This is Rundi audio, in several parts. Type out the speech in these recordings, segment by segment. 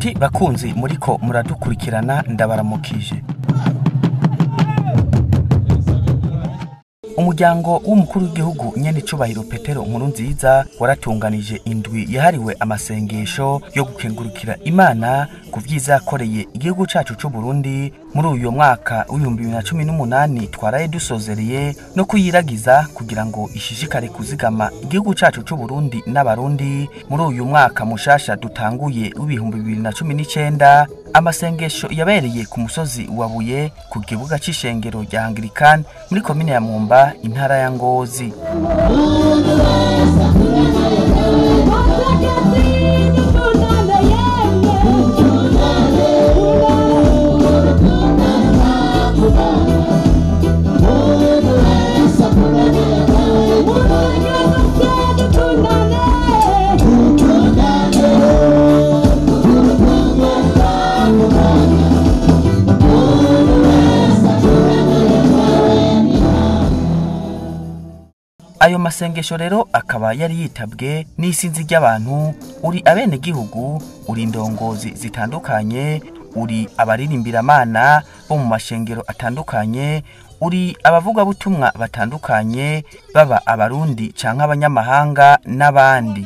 Nshuti bakunzi muriko muradukurikirana ndabaramukije. Umuryango w'umukuru w'igihugu Nyenicubahiro Petero NKURUNZIZA waratunganije indwi yahariwe amasengesho yo gukengurukira Imana ku vyiza yakoreye igihugu cacu c'Uburundi muri uyu mwaka w'2018 twaraye dusozereye no kuyiragiza kugirango ishishikare kuzigama igihugu cacu c'Uburundi n'abarundi muri uyu mwaka mushasha dutanguye w'2019. Amasengesho yabereye ku musozi wa Buye ku kibuga c'ishengero rya Anglikani muri komine ya Mwumba intara ya Ngozi. Ayo masengesho rero akaba yari yitabwe n'isinzi ry'abantu, uri abene gihugu, uri indongozi zitandukanye, uri abaririmbira Imana bo mu mashengero atandukanye, uri abavuga butumwa batandukanye baba abarundi canke abanyamahanga n'abandi.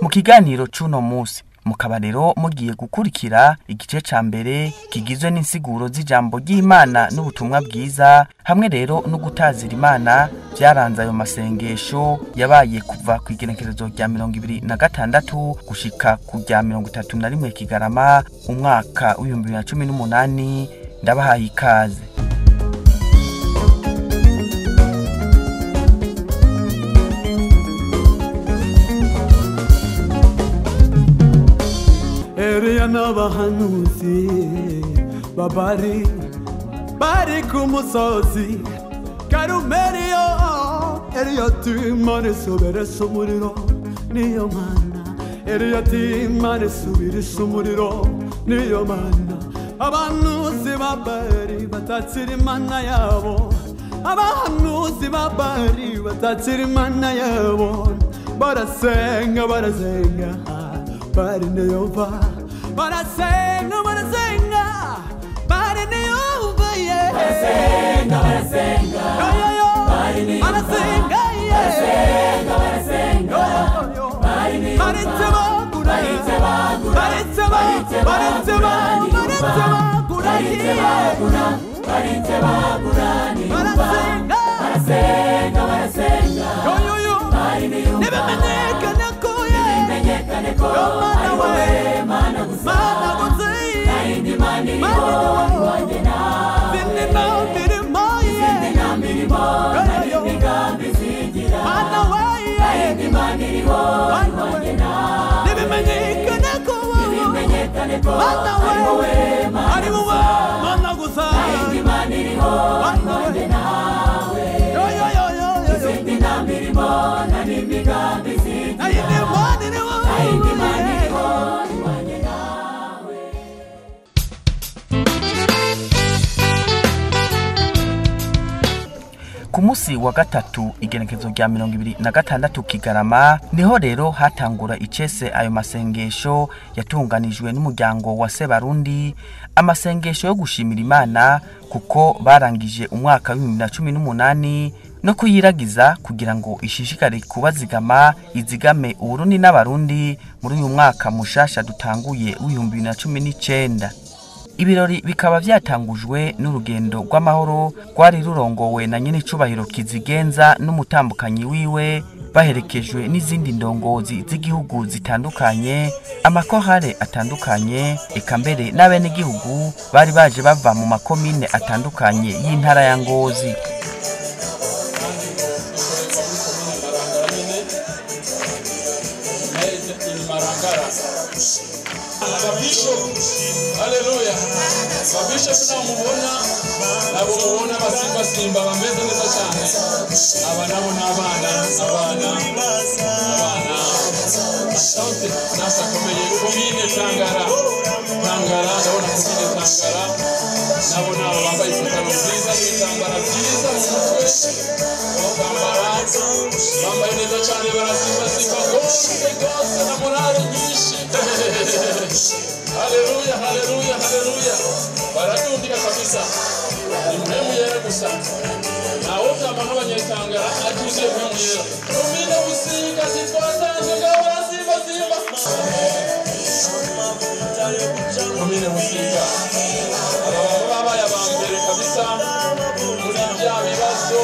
Mu kiganiro c'uno musi mukaba rero mugiye gukurikira igice ca mbere kigizwe n'insiguro z'ijambo ry'Imana n'ubutumwa bwiza, hamwe rero no gutazira Imana byaranze ayo masengesho yabaye kuva kw'igenekerezo rya 26 gushika ku rya 31 Kigarama umwaka w'2018. Ndabahaye ikaze. Eriya n'abahanuzi babari ku musozi Karumeliyo, Eriya timane soberesha umuriro niyo Mana, Eriya timane subirisha umuriro niyo Mana. Abahanuzi babari batatsira Imana yabo, abahanuzi babari batatsira Imana yabo, barasenga bari neyova, barasenga bari neyova, barasenga bari neyova, Ku musi wa gatatu igenekerezo rya 26 Kigarama niho rero hatangura icese ayo masengesho yatunganijwe n'umuryango wa Sebarundi, amasengesho yo gushimira Imana kuko barangije umwaka w'2018 no kuyiragiza kugirango ishishikare kubazigama izigame Uburundi n'abarundi muri uyu mwaka mushasha dutanguye w'2019. Ibirori bikaba vyatangujwe n'urugendo rw'amahoro rwari rurongowe na Nyenicubahiro Kizigenza n'umutambukanyi wiwe, baherekejwe n'izindi ndongozi z'igihugu zitandukanye, amakorale atandukanye, eka mbere n'abene gihugu bari baje bava mu makomine atandukanye y'intara ya Ngozi. Haleluya. Babisha tunamubona nabo mubona basimba bameze neza cyane. Aba nabo n'abana. Asante nasa komeye komine Tangara ndabona komine Tangara nabo bambaye ipantaro nziza n'ibitambara byiza mu mutwe. Bambaye neza cyane barasimba gose na morale nyinshi. haleluya haleluya haleluya baradundika kabisa impemu yera gusa nawe utama nk'abanyetangara atuzuye impemu yera rumine gusiga sitwatanze gahora simba simba rumine gusiga ababa babaye abambere kabisa muri bya bibazo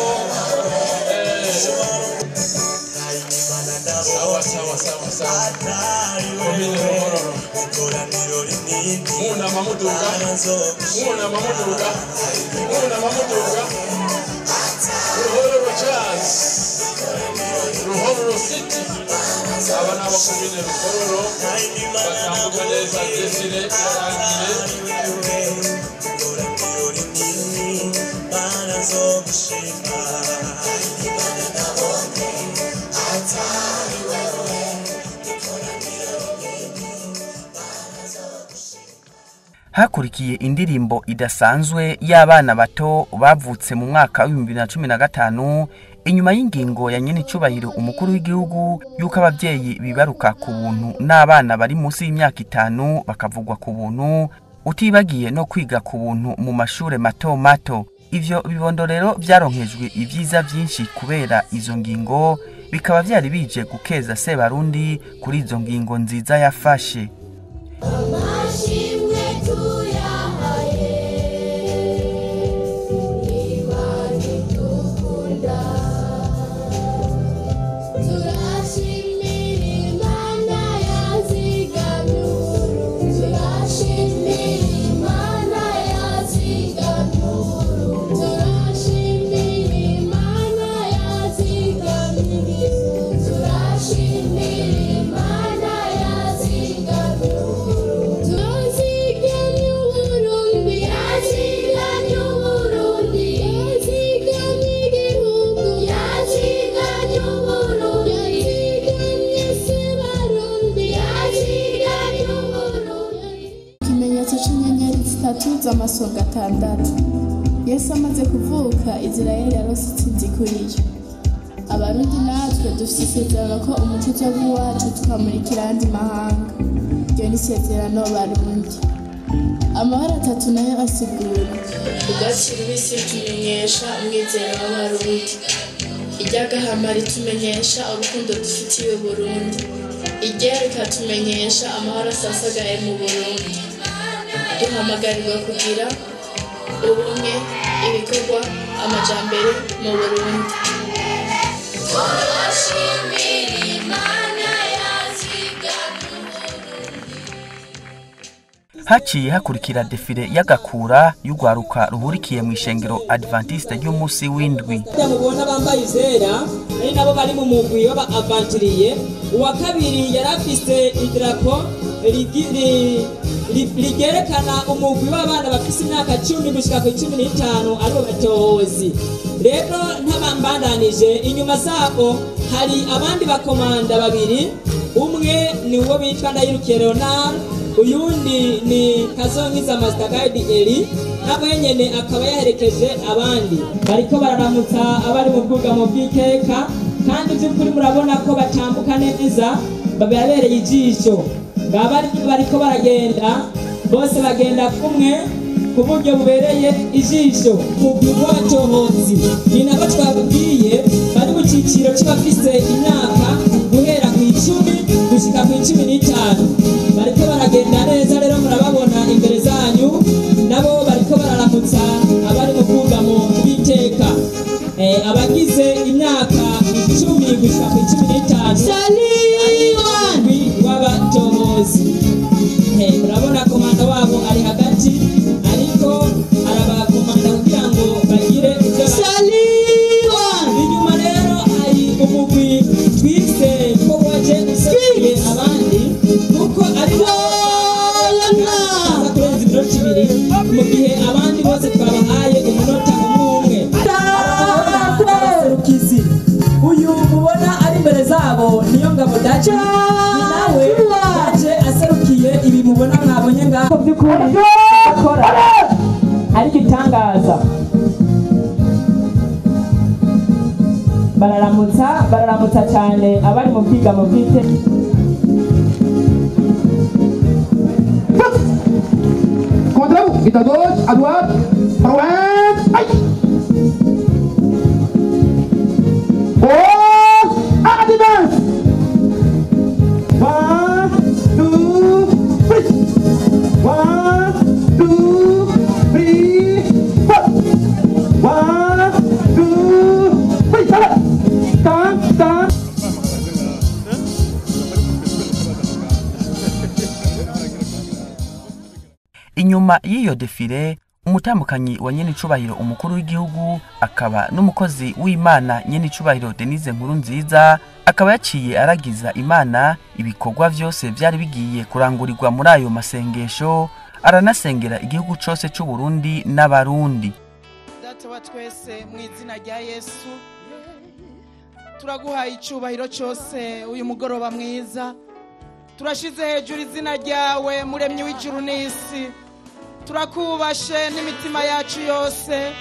sawa sawa sawa sawa rumine ruhororo muna mamuduga ruhororo jazz ruhororo city aba nabo kumine ruhororo batambuka neza desire yarangiye hakurikiye indirimbo idasanzwe y'abana bato bavutse mu mwaka wa 2015 inyuma y'ingingo ya Nyenicubahiro umukuru w'igihugu yuko abavyeyi bibaruka ku buntu n'abana bari munsi y'imyaka 5 bakavugwa ku buntu utibagiye no kwiga ku buntu mu mashure mato mato. Ivyo bibondo rero vyaronkejwe ivyiza vyinshi kubera izo ngingo bikaba vyari bije gukeza Sebarundi kuri izo ngingo nziza yafashe. Amasonga 6 Yesu amaze kuvuka Israeli yarose itsinzi kuriyo. Abarundi natwe dufite isezerano ko umuco w'iwacu tukamurikira andi mahanga. Iyo ni isezerano Barundi. Amahoro 3 nayo asigura ubwatsi rubisi tumenyesha umwizero w'Abarundi. Iryagahama ritumenyesha urukundo dufitiye Uburundi. Iryera rikatumenyesha amahoro asasagaye mu Burundi. Duhamagarirwa kugira ubumwe ibikorwa amajambere mu Burundi. Haciye hakurikira defile y'agakura y'ugwaruka ruhurikiye mu ishengero Adventiste y'umunsi w'indwi. Mubona bambaye izera ari nabo bari mu mugwi w'aba avanturiye. Uwa kabiri yarafise idrapo ligerekana umugwi w'abana bafise imyaka 10 gushika ku 15 aribo batohozi. Rero ntabambandanije inyuma zabo hari abandi bakomanda babiri, umwe ni uwo bitwa Ndayirukiye Leonard, uyundi ni Kazonkiza Master Guide Eli, nabo nyene akaba yaherekeje abandi bariko bararamutsa abari mu bwugamo bw'ikeka, kandi by'ukuri murabona ko batambuka neza babereye ijisho. Ngabari bariko baragenda bose bagenda kumwe ku buryo bubereye ijisho mu bw'abatohozi. Ni nabo twabwiye bari mu ciciro cy'abafise imyaka guhera ku 10 gushika ku 15 bariko baragenda neza. Rero murababona imbere zanyu nabo bariko bararamutsa abari mu bwugamo bw'iteka abagize imyaka 10 gushika ku 15 w'abatohozi. Murabona komanda wabo ari hagati ariko arabakomanda kugira ngo bagire ibyo inyuma. Rero hari umugwi twise ko waje usekiye abandi kuko ari kurenza iminota 2 mu gihe abandi bose twabahaye umunota umwe. Serukizi uyu mubona ari imbere zabo niyo ngabo dace nawe dace aserukiye ibi mubona mwabonye ngaho by'ukuri akora ari gitangaza. Bararamutsa cyane abari mu bwigamo bwite. vite à gauche, à droite, forward, aïe. Oh, à distance. 1, 2, 3. 1, 2, 3, 4. 1, 2, 3, ça va. Stop. Inyuma y'iyo defile umutambukanyi wa Nyenicubahiro umukuru w'igihugu akaba n'umukozi w'Imana Nyenicubahiro NKURUNZIZA akaba yaciye aragiza Imana ibikorwa vyose vyari bigiye kurangurirwa muri ayo masengesho, aranasengera igihugu cose c'Uburundi n'abarundi. Data wa twese mu izina rya Yesu turaguhaye icubahiro cyose uyu mugoroba mwiza, turashize hejuru izina ryawe muremyi w'ijuru n'isi, turakubashe n'imitima yacu yose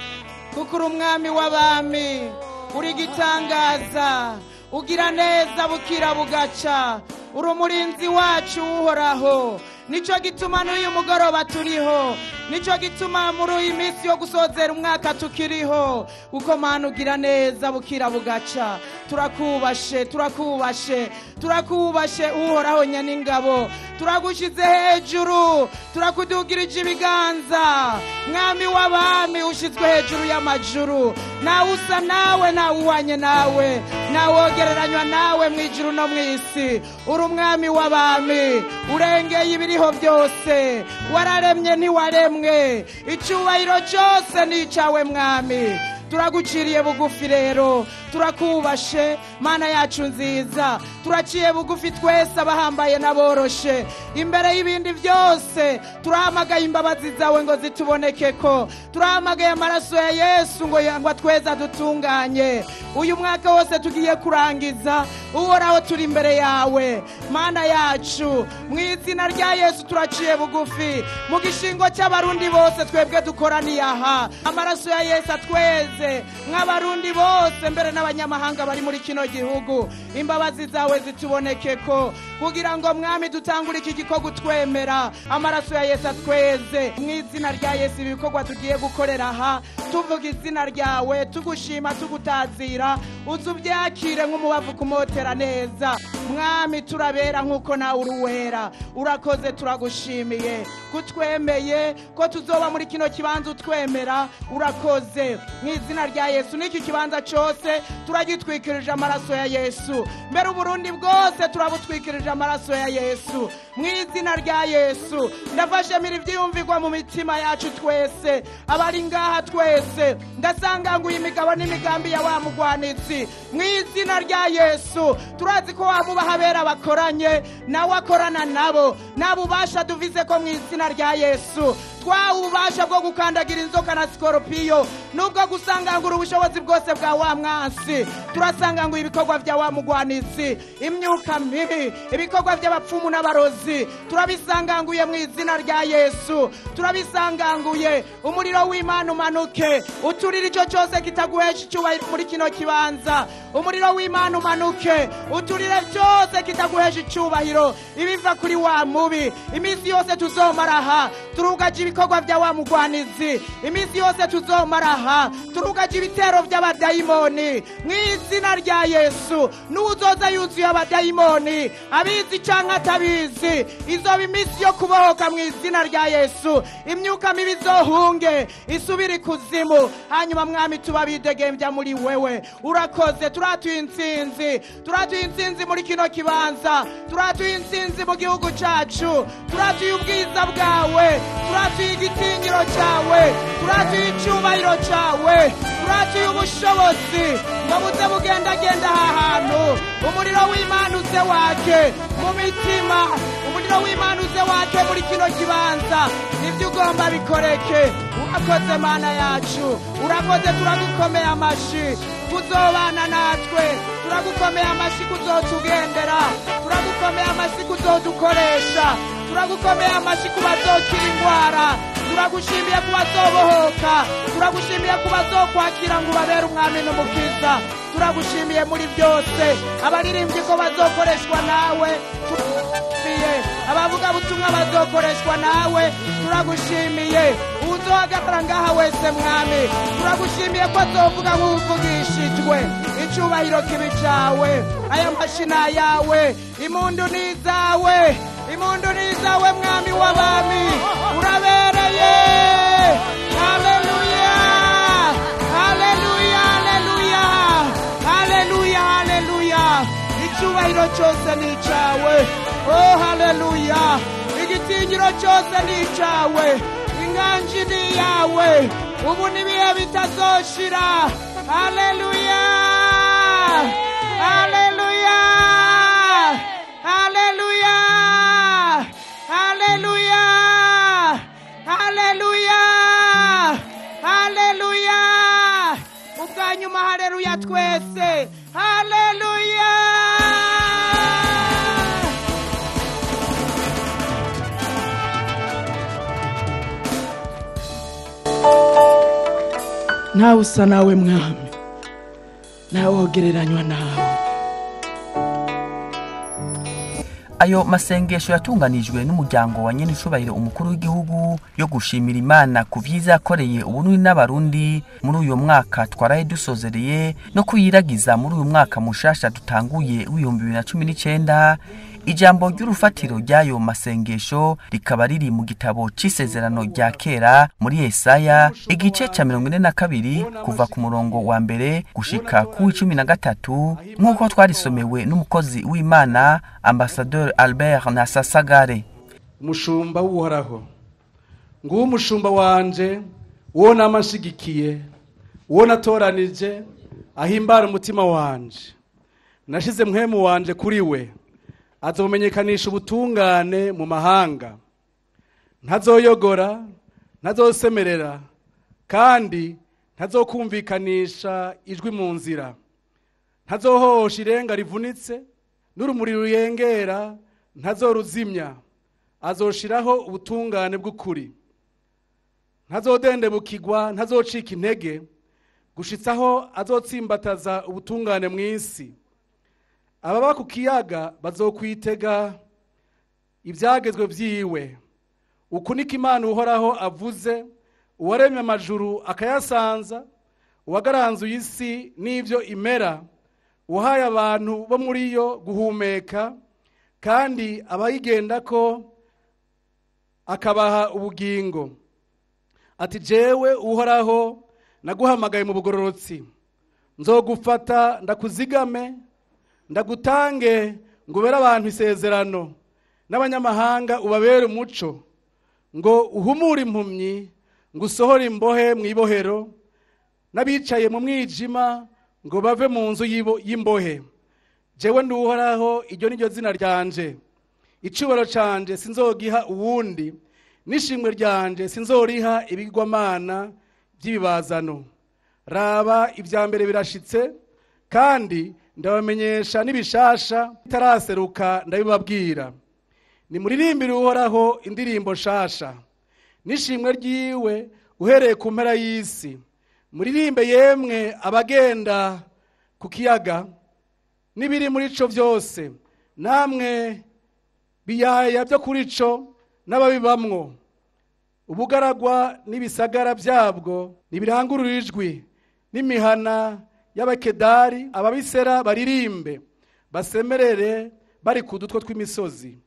kuko uri umwami w'abami, uri gitangaza, ugira neza bukira bugaca, uri umurinzi wacu uhoraho. Nico gituma n'uyu mugoroba turiho, nico gituma muri uyu minsi yo gusozera umwaka tukiriho, kuko Mana ugira neza bukira bugaca. Turakubashe, turakubashe, turakubashe uhoraho nyaningabo, turagushize hejuru, turakudugirije ibiganza, mwami w'abami ushizwe hejuru y'amajuru, nawe usa nawe, nawe uhwanye nawe, nawogereranywa nawe mw'ijuru no mw'isi. Uri umwami w'abami urengeye ibiriho byose, wararemye ntiwaremwe, icubahiro cyose ni icawe mwami. Turaguciriye bugufi rero, turakubashe Mana yacu nziza, turaciye bugufi twese abahambaye n'aboroshe. Imbere y'ibindi byose turahamagaye imbabazi zawe ngo zitubonekeko, turahamagaye amaraso ya Yesu ngo atweza dutunganye. Uyu mwaka wose tugiye kurangiza, uhoraho turi imbere yawe Mana yacu, mu izina rya Yesu turaciye bugufi mu gishingo cy'abarundi bose twebwe dukoraniye aha. Amaraso ya Yesu atweze nk'abarundi bose mbere n'abanyamahanga bari muri kino gihugu, imbabazi zawe zitubonekeko kugira ngo mwami dutangure iki gikorwa twemera. Amaraso ya Yesu atweze mu izina rya Yesu. Ibikorwa tugiye gukorera aha tuvuga izina ryawe, tugushima, tugutazira, uzubyakire nk'umubavu kumotera neza mwami. Turabera nk'uko nawe uruwera, urakoze, turagushimiye kutwemeye ko tuzoba muri kino kibanza utwemera, urakoze mu izina rya Yesu. N'iki kibanza cyose turagitwikirije amaraso ya Yesu, mbere Uburundi bwose turabutwikirije amaraso ya Yesu mu izina rya Yesu. Ndafashe miri byiyumvirwa mu mitima yacu twese, abari ngaha twese, ndasanga ngo imigabo n'imigambi ya wa mugwanitsi mu izina rya Yesu. Turazi ko wamubahabera bakoranye nawe akorana nabo, nabubasha duvize ko mu izina rya Yesu twawe ububasha bwo gukandagira inzoka na sikoropiyo, nubwo gusanga ngo ubushobozi bwose bwa wa mwansi. Turasanga ngo ibikorwa bya wa mugwanitsi, imyuka mibi, ibikorwa by'abapfumu n'abarozi turabisanganguye mu izina rya Yesu. Turabisanganguye umuriro w'Imana umanuke uturire icyo cyose kitaguhesha icyubahiro muri kino kibanza. Umuriro w'Imana umanuke uturire cyose kitaguhesha icyubahiro, ibiva kuri wa mubi. Iminsi yose tuzomara aha turugaje ibikorwa bya wa mugwanizi, iminsi yose tuzomara aha turugaje ibitero by'abadayimoni mu izina rya Yesu. N'uzoza yuzuye abadayimoni, abizi canke atabizi, izoba iminsi yo kubohoka mu izina rya Yesu. Imyuka mibi izohunge isubire kuzimu, hanyuma mwami tubabidegembya muri wewe. Urakoze, turatuye intsinzi, turatuye intsinzi muri kino kibanza, turatuye intsinzi mu gihugu cacu, turatuye ubwiza bwawe, turatuye igitinyiro cyawe, turatuye icyubahiro cyawe, turatuye ubushobozi ngo buze bugendagenda aha hantu. Umuriro w'Imana uze wake mu mitima, umuriro w'Imana uze wake muri kino kibanza, ibyo ugomba bikoreke. Urakoze Mana yacu, urakoze, turagukomeye amashi kuzobana natwe, turagukomeye amashi kuzotugendera, turagukomeye amashi kuzodukoresha, turagukomeye amashi kubazokira indwara, turagushimiye kubazobohoka, turagushimiye kubazokwakira ngo ubabere umwami n'umukiza. Turagushimiye muri byose, abaririmbyi ko bazokoreshwa nawe, turagushimiye abavuga butumwa bazokoreshwa nawe, turagushimiye uzohagarara ngaha wese mwami turagushimiye ko azovuga nk'uvugishijwe icubahiro kibi cawe aya mashina yawe impundu nizawe mwami w'abami urabereye haleluya haleluya haleluya haleluya haleluya icubahiro cyose ni icawe oh haleluya igitinyiro cyose ni icawe inganji ni yawe ubu n'ibihe bitazoshira haleluya haleluya haleluya haleluya haleluya haleluya ubwanyuma haleluya twese haleluya nawe usa nawe mwami nawe wogereranywa nawe. Ayo masengesho yatunganijwe n'umuryango wa Nyenicubahiro umukuru w'igihugu yo gushimira Imana ku vyiza yakoreye Uburundi n'Abarundi muri uyo mwaka twaraye dusozereye no kuyiragiza muri uyu mwaka mushasha dutanguye w'2019. Ijambo ry'urufatiro ry'ayo masengesho rikaba riri mu gitabo c'isezerano rya kera muri Yesaya igice ca 42 kuva ku murongo wa mbere gushika ku 13 nk'uko twarisomewe n'umukozi w'Imana Ambassadeur Albert Nasasagare. Mushumba w'uhoraho nguwo umushumba wanje uwo namashigikiye uwo natoranije ahimbara umutima wanje nashize mwemu wanje kuri we azomenyekanisha ubutungane mu mahanga ntazoyogora ntazosemerera kandi ntazokumvikanisha ijwi mu nzira ntazohosha irenga rivunitse n'urumuri ruyengera ntazoruzimya azoshiraho ubutungane bw'ukuri ntazodendebukirwa ntazocika intege gushitsaho azotsimbataza ubutungane mw'isi ababa ku kiyaga bazokwitega ibyagezwe byiwe uku niko Imana uhoraho avuze uwaremye amajuru akayasanza uwagaranzuye isi n'ivyo imera uhaye abantu bo muri yo guhumeka kandi abayigendako akabaha ubugingo ati jewe uhoraho naguhamagaye mu bugororotsi nzogufata ndakuzigame ndagutange ngubera abantu isezerano n'abanyamahanga ubabere umuco ngo uhumure impumyi ngo usohore imbohe mu ibohero n'abicaye mu mwijima ngo bave mu nzu y'imbohe jewe nduhoraho iryo niryo zina ryanje icubaro canje sinzogiha uwundi n'ishimwe ryanje sinzoriha ibigwamana by'ibibazano raba ibya mbere birashitse kandi ndabamenyesha n'ibishasha bitaraseruka ndabibabwira nimuririmbire uhoraho indirimbo shasha n'ishimwe ryiwe uhereye ku mpera y'isi muririmbe yemwe abagenda ku kiyaga n'ibiri muri co byose namwe biyaya byo kuri co n'ababibamwo ubugaragwa n'ibisagara byabwo nibirangurura ijwi n'imihana y'abakedari ababisera baririmbe basemerere bari ku dutwo tw'imisozi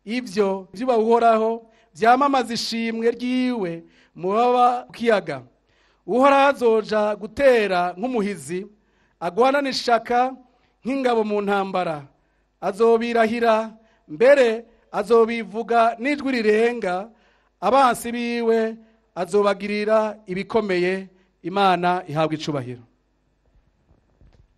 ibyo byubahoraho byamamaza ishimwe ryiwe mu baba kiyaga uhoraho azoja gutera nk'umuhizi agwana n'ishaka nk'ingabo mu ntambara azobirahira mbere azobivuga n'ijwi rirenga abansi biwe azobagirira ibikomeye Imana ihabwa icubahiro.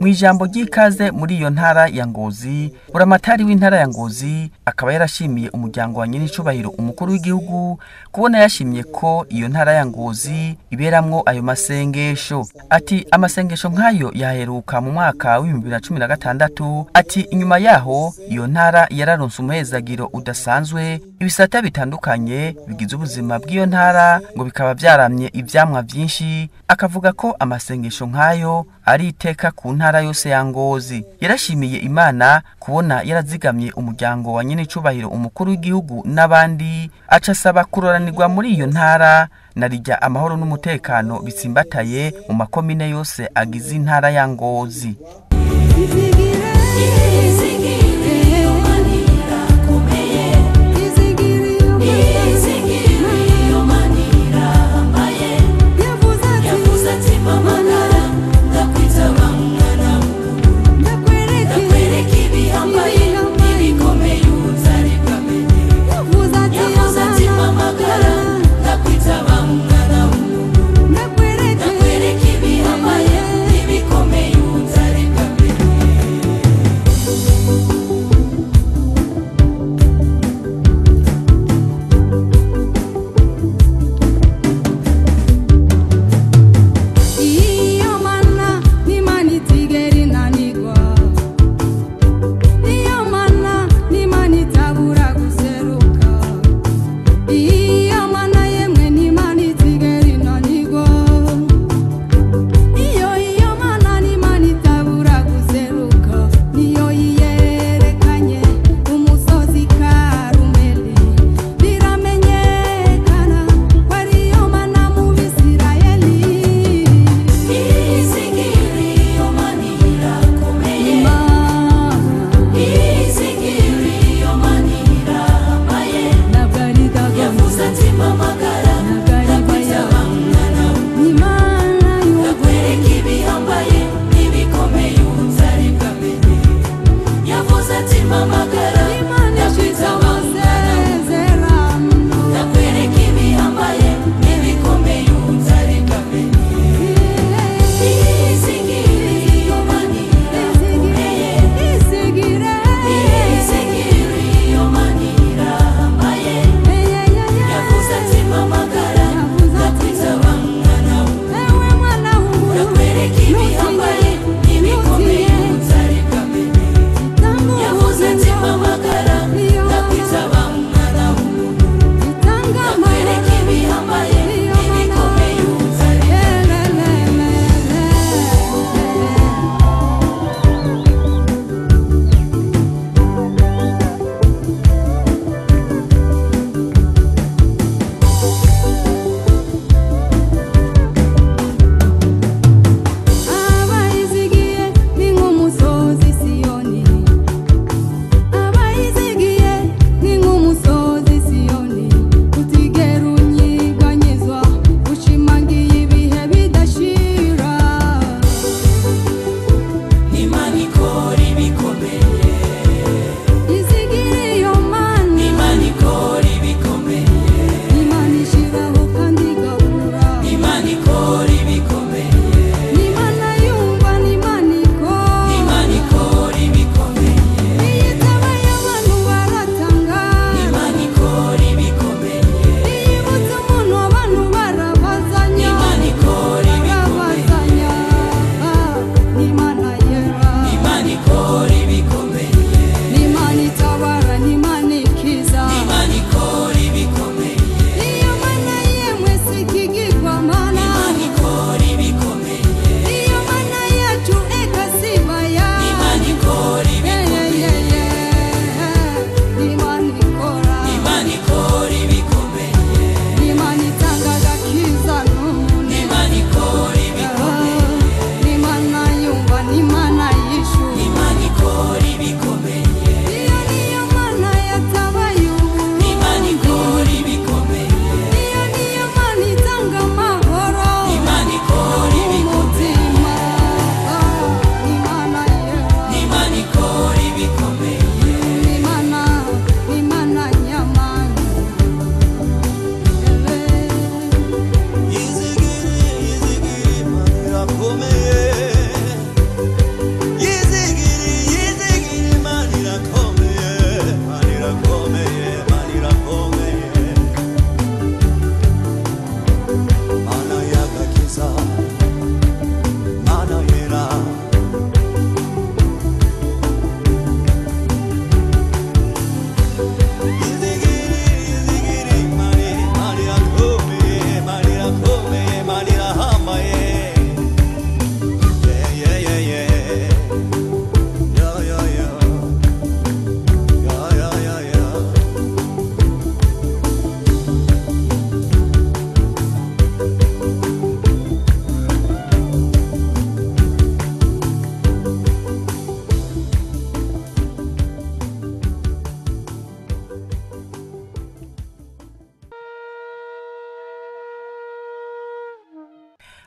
Mwijambo ry'ikaze muri iyo ntara ya Ngozi buramatari w'intara ya Ngozi akaba yarashimiye umuryango wa Nyenicubahiro umukuru w'igihugu kubona yashimye ko iyo ntara ya Ngozi iberamwo ayo masengesho. Ati amasengesho nk'ayo yaheruka mu mwaka w'2016. Ati inyuma yaho iyo ntara yararonse umuhezagiro udasanzwe ibisata bitandukanye bigize ubuzima bw'iyo ntara ngo bikaba byaramye ivyamwa byinshi. Akavuga ko amasengesho nk'ayo ari iteka ku ntara ntara yose ya Ngozi. Yarashimiye Imana kubona yarazigamye umuryango wa Nyenicubahiro umukuru w'igihugu n'abandi, aca asaba kuroranirwa muri iyo ntara narijya amahoro n'umutekano bitsimbataye mu makomine yose agize intara ya Ngozi.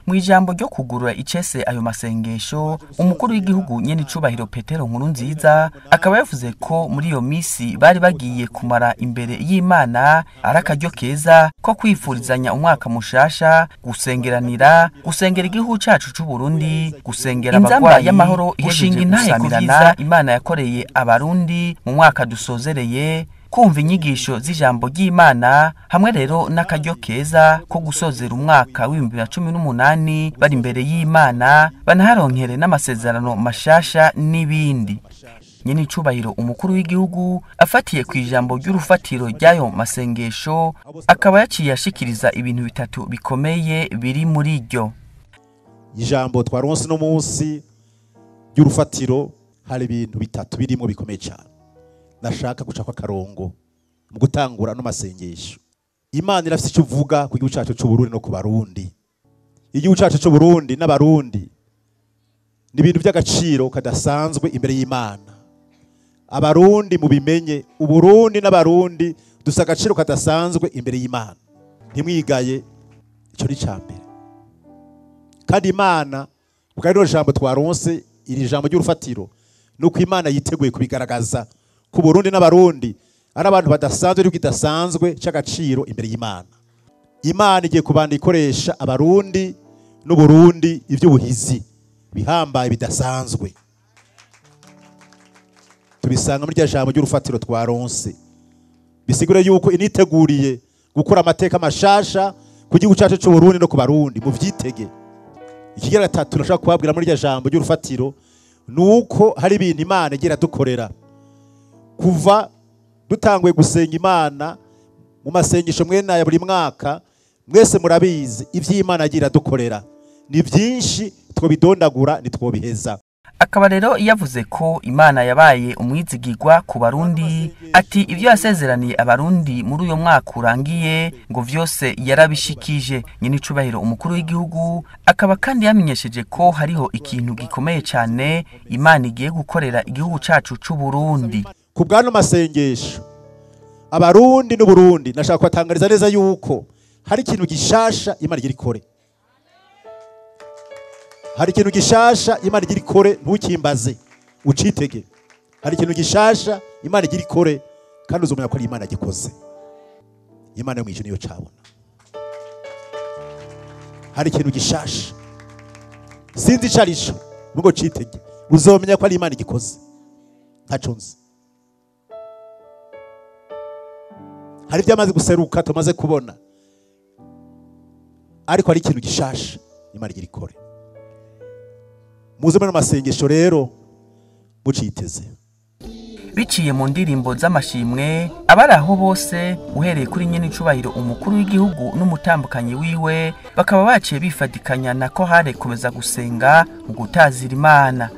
mu ijambo ryo kugurura icese ayo masengesho umukuru w'igihugu Nyenicubahiro Petero NKURUNZIZA akaba yavuze ko muri iyo misi bari bagiye kumara imbere y'Imana arakaryo keza ko kwifurizanya umwaka mushasha, gusengeranira, gusengera igihugu cacu c'Uburundi, gusengera abagwayi y'amahoro, gushinga intahe kuvyiza Imana yakoreye Abarundi mu mwaka dusozereye, kumva inyigisho z'ijambo ry'Imana, hamwe rero n'akaryo keza ko gusozera umwaka w'2018 bari imbere y'Imana, banaharonkere n'amasezerano mashasha n'ibindi. Nyenicubahiro umukuru w'igihugu afatiye ku ijambo ry'urufatiro ry'ayo masengesho akaba yaciye ashikiriza ibintu bitatu bikomeye biri muri ryo. Ijambo twaronse no munsi y'urufatiro hari ibintu bitatu birimo bikomeye cyane. Nashaka guca kwa karongo mu gutangura no masengesho. Imana irafite icyo uvuga ku gihugu cyacu c'Uburundi no ku Barundi. Igihugu cyacu c'Uburundi n'Abarundi ni ibintu by'agaciro kadasanzwe imbere y'Imana. Abarundi mubimenye, Uburundi n'Abarundi dusa agaciro kadasanzwe imbere y'Imana. Ntimwigaye, icyo ni cyambere. Kandi Imana bwari jambo twaronse iri jambo ry'urufatiro nuko Imana yiteguye kubigaragaza ku Burundi n'Abarundi ari abantu badasanzwe ariko idasanzwe cy'agaciro imbere y'Imana. Imana igiye kubanda ikoresha Abarundi n'Uburundi ivy'ubuhizi bihambaye bidasanzwe. Tubisanga muri rya jambo ry'urufatiro twaronse. Bisigura yuko initeguriye gukora amateka mashasha ku gihugu cyacu c'Uburundi no ku Barundi mu vyitege. Ikigira gatatu nashaka kubabwira muri rya jambo ry'urufatiro nuko hari ibintu Imana igira dukorera. Kuva dutanguye gusenga Imana mu masengesho mwene ya buri mwaka, mwese murabizi ivy'Imana agira dukorera ni byinshi, twobidondagura nitwobiheza. Akaba rero yavuze ko Imana yabaye umwizigirwa ku Barundi, ati ibyo yasezeraniye Abarundi muri uyo mwaka urangiye ngo vyose yarabishikije. Nyenicubahiro umukuru w'igihugu akaba kandi yamenyesheje ko hariho ikintu gikomeye cyane Imana igiye gukorera igihugu cacu c'Uburundi. Ku bwano masengesho Abarundi n'Uburundi nashaka kwatangariza neza yuko hari ikintu gishasha Imana igira ikore. Hari ikintu gishasha Imana igira ikore, ntukimbaze ucitege. Hari ikintu gishasha Imana igira ikore kandi uzomenya ko ari Imana gikoze. Imana yo mwijuru niyo cabona. Hari ikintu gishasha sinzi carisho nugo citege, uzomenya ko ari Imana gikoze. Ntaconze. Hari byamaze guseruka tumaze kubona, ariko hari ikintu gishasha Imana igira ikore. Muze mu masengesho rero muciteze. Biciye mu ndirimbo z'amashimwe abari aho bose uhereye kuri Nyenicubahiro umukuru w'igihugu n'umutambukanyi wiwe bakaba baciye bifatikanya na ko hare komeza gusenga mu gutazira Imana.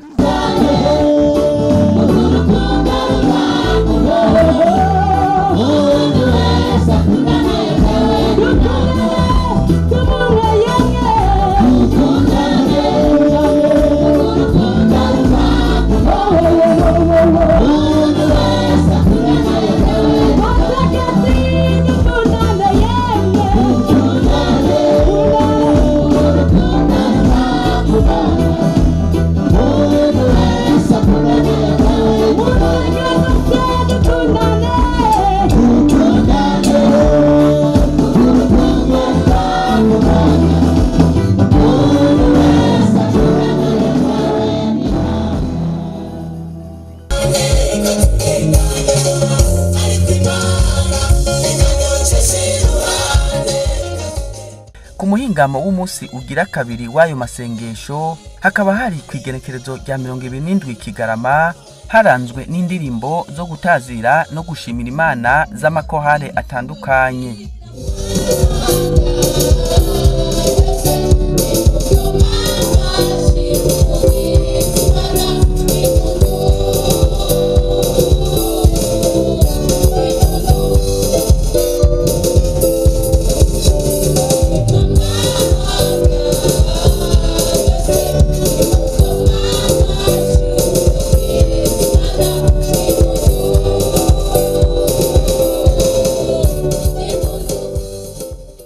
Ku muhingamo w'umunsi ugira kabiri w'ayo masengesho hakaba hari kw'igenekerezo rya 27 Kigarama haranzwe n'indirimbo zo gutazira no gushimira Imana z'amakohare atandukanye.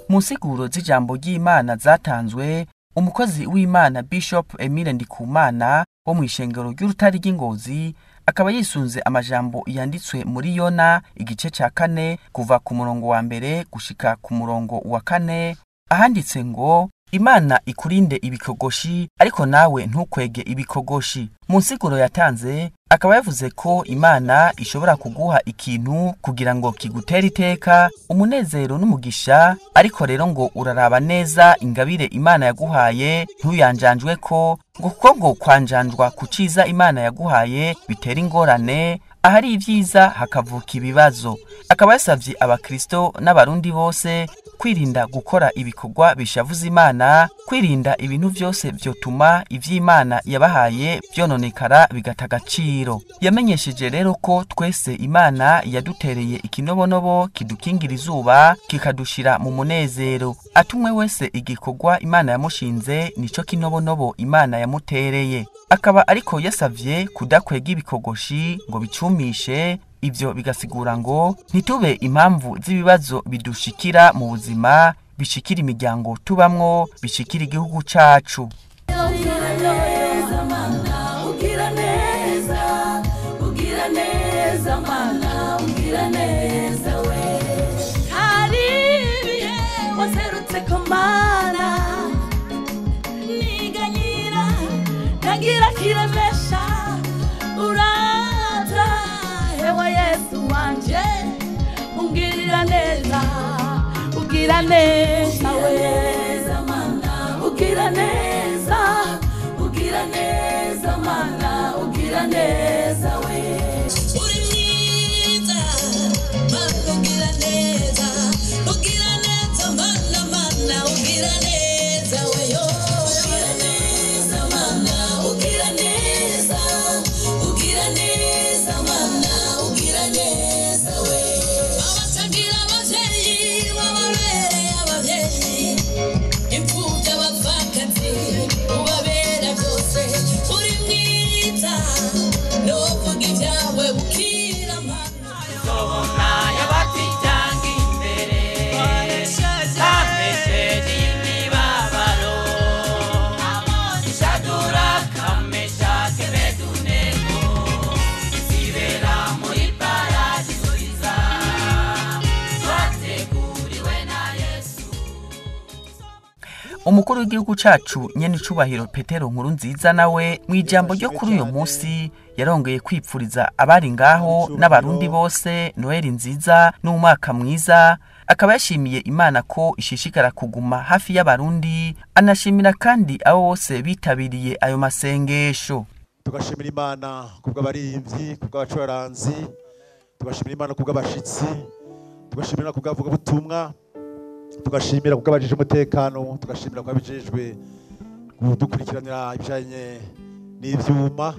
Mu nsiguro z'ijambo ry'Imana zatanzwe umukozi w'Imana Bishop Emile Ndikumana wo mu ishengero ry'urutari ry'Ingozi akaba yisunze amajambo yanditswe muri Yona igice ca 4 kuva ku murongo wa mbere gushika ku murongo wa 4 ahanditse ngo Imana ikurinde ibikogoshi ariko nawe ntukwege ibikogoshi. Mu nsiguro yatanze akaba yavuze ko Imana ishobora kuguha ikintu kugira ngo kigutere iteka umunezero n'umugisha, ariko rero ngo uraraba neza ingabire Imana yaguhaye ntuyanjanjwe ko ngo kwanjanjwa kuciza Imana yaguhaye bitera ingorane, ahari ivyiza hakavuka ibibazo. Akaba yasavye abakristo n'abarundi bose kwirinda gukora ibikorwa bishavuza Imana, kwirinda ibintu byose vyotuma ivy'Imana yabahaye vyononekara bigata agaciro. Yamenyesheje rero ko twese Imana yadutereye ikinobonobo kidukingira izuba kikadushira mu munezero. Atumwe wese igikorwa Imana yamushinze nico kinobonobo Imana yamutereye. Akaba ariko yasavye kudakwega ibikogoshi ngo bicumishe, ivyo bigasigura ngo ntitube impamvu z'ibibazo bidushikira mu buzima, bishikira imiryango tubamwo, bishikira igihugu cacu. Nagira kiremesha urata hewa Yesu wanje ungirira neza weza mana ugira neza mana ugira neza we uri mwiza mana ugira neza mana ugira neza we yo Umukuru w'igihugu cacu Nyenicubahiro Petero NKURUNZIZA nawe mu ijambo ryo kuri uyo munsi yarongeye kwipfuriza abari ngaho n'abarundi bose Noheli nziza n'umwaka mwiza. Akaba yashimiye Imana ko ishishikara kuguma hafi y'abarundi, anashimira kandi abo bose bitabiriye ayo masengesho. Tugashimira Imana kubw'abarimvyi, kubw'abacuraranzi, tugashimira Imana kubw'abashitsi, tugashimira kubw'avuga butumwa, tugashimira kubw'abajije umutekano, tugashimira kubw'abijejwe kudukurikiranira ibijanye n'ivyuma.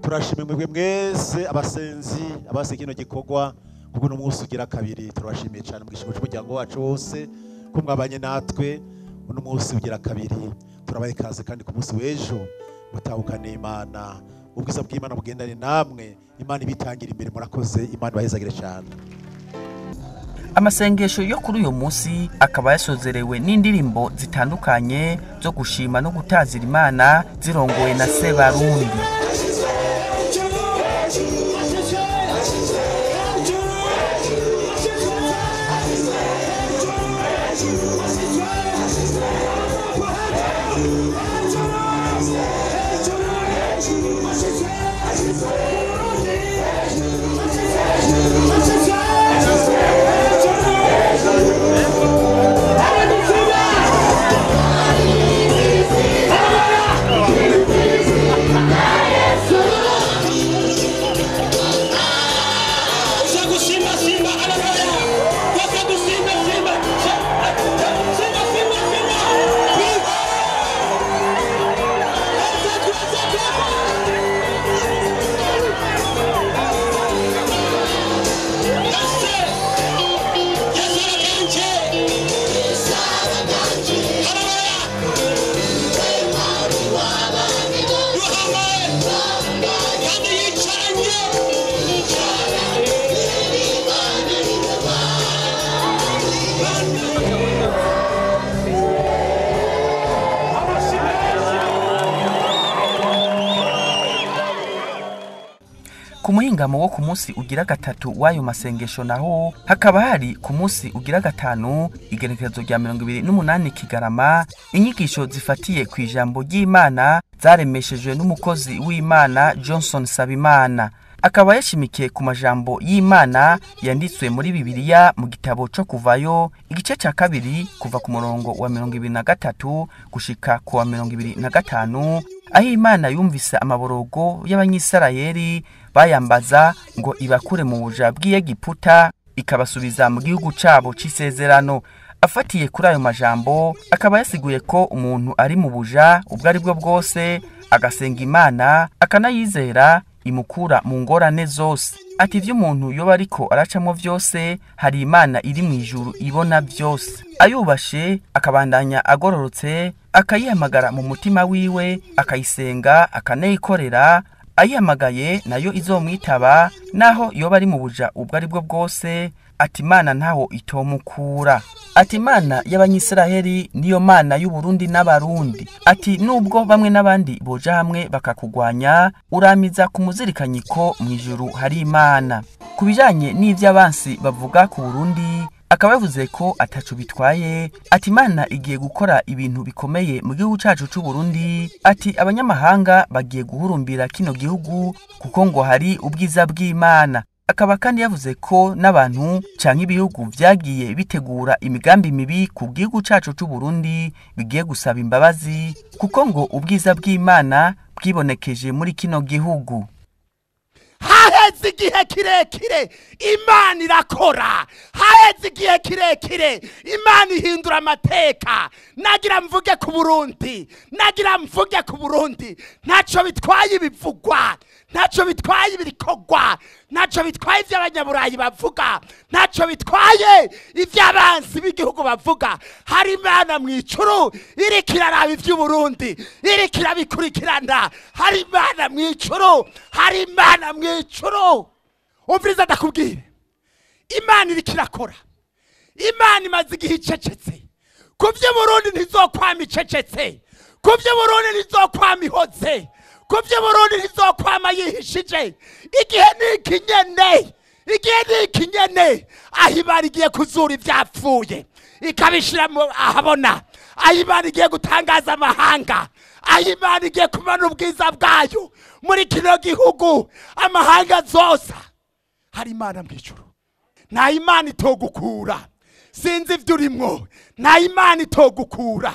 Turashimira mwebwe mwese abasenzi abase kino gikorwa kuko no munsi ugira kabiri. Turashimiye cyane mu gishingo cy'umuryango wacu wose ko mwabanye natwe uno munsi ugira kabiri. Turabaye kaze kandi ku munsi w'ejo mutahukane Imana, ubwiza bw'Imana bugendane namwe, Imana ibitangira imbere. Murakoze, Imana bahezagire cyane. Amasengesho yo kuri uyo munsi akaba yasozerewe n'indirimbo zitandukanye zo gushima no gutazira Imana zirongowe na Sebarundi. ku muhingamo wo ku munsi ugira gatatu w'ayo masengesho naho hakaba hari ku munsi ugira gatanu igenekerezo rya 28 Kigarama inyigisho zifatiye ku ijambo ry'Imana zaremeshejwe n'umukozi w'Imana Johnson Sabimana. Akaba yashimikiye ku majambo y'Imana yanditswe muri Bibiliya mu gitabo cyo kuvayo igice cya 2 kuva ku murongo wa 23 gushika ku wa 25, aho Imana yumvise amaborogo y'Abanyisirayeli bayambaza ngo ibakure mu buja bw'Egiputa ikabasubiza mu gihugu cabo c'isezerano. Afatiye kuri ayo majambo akaba yasiguye ko umuntu ari mu buja ubwo ari bwo bwose agasenga Imana akanayizera imukura mu ngorane zose. Ati ivyo umuntu yoba ariko aracamwo vyose hari Imana iri mu ijuru ibona byose. Ayubashe akabandanya agororotse akayihamagara mu mutima wiwe akayisenga akanayikorera, ayihamagaye nayo izomwitaba naho yoba ari mu buja ubwo ari bwo bwose. Ati Imana ntaho itomukura. Ati Imana y'Abanyisiraheli niyo Mana y'Uburundi n'Abarundi. Ati nubwo bamwe n'abandi boja hamwe bakakugwanya uramiza kumuzirikanye ko mu ijuru hari Imana. Kubijanye n'ivy'abansi bavuga ku Burundi akaba yavuze ko atacu bitwaye. Ati Imana igiye gukora ibintu bikomeye mu gihugu cacu c'u Burundi. Ati abanyamahanga bagiye guhurumbira kino gihugu kuko ngo hari ubwiza bw'Imana. Akaba kandi yavuze ko n'abantu canke ibihugu vyagiye bitegura imigambi mibi ku gihugu cacu c'u Burundi bigiye gusaba imbabazi kuko ngo ubwiza bw'Imana bwibonekeje muri kino gihugu. Haheze igihe kirekire Imana irakora, haheze igihe kirekire Imana ihindura amateka. Nagira mvuge ku Burundi, nagira mvuge ku Burundi, ntaco bitwaye ibivugwa, ntaco bitwaye ibirikogwa, ntaco bitwaye ivy'abanyaburayi bavuga, ntaco bitwaye ivy'abansi b'igihugu bavuga. Hari Imana mw'icuru iriko iraraba ivy'Uburundi, iriko irabikurikirana. Hari Imana mw'icuru, hari Imana mw'icuru. Umviriza ndakubwire, Imana iriko irakora. Imana imaze igihe icecetse. Ku vy'Uburundi ntizokwama icecetse, ku vy'Uburundi ntizokwama ihoze, ku vy'Uburundi ntizokwama yihishije. Igihe niki nyene, igihe niki nyene aho Imana igiye kuzura ivyapfuye ikabishira ahabona, aho Imana igiye gutangaza amahanga, aho Imana igiye kumana ubwiza bwayo muri kino gihugu amahanga zose. Hari Imana mw'ijuru, nta Imana itogukura. Sinzi ivyo urimwo, nta Imana itogukura.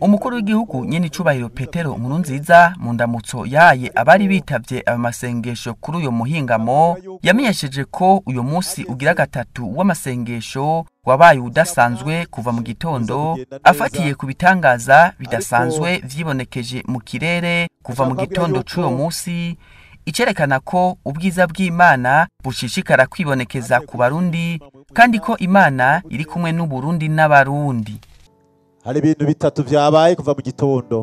umukuru w'igihugu Nyenicubahiro Petero NKURUNZIZA mu ndamutso yaye abari bitavye amasengesho kuri uyo muhingamo yamenyesheje ko uyo munsi ugira gatatu w'amasengesho wabaye udasanzwe kuva mu gitondo, afatiye ku bitangaza bidasanzwe vyibonekeje mu kirere kuva mu gitondo c'uyo munsi, icerekana ko ubwiza bw'Imana bushishikara kwibonekeza ku Barundi kandi ko Imana iri kumwe n'Uburundi n'Abarundi. Hari ibintu bitatu vyabaye kuva mu gitondo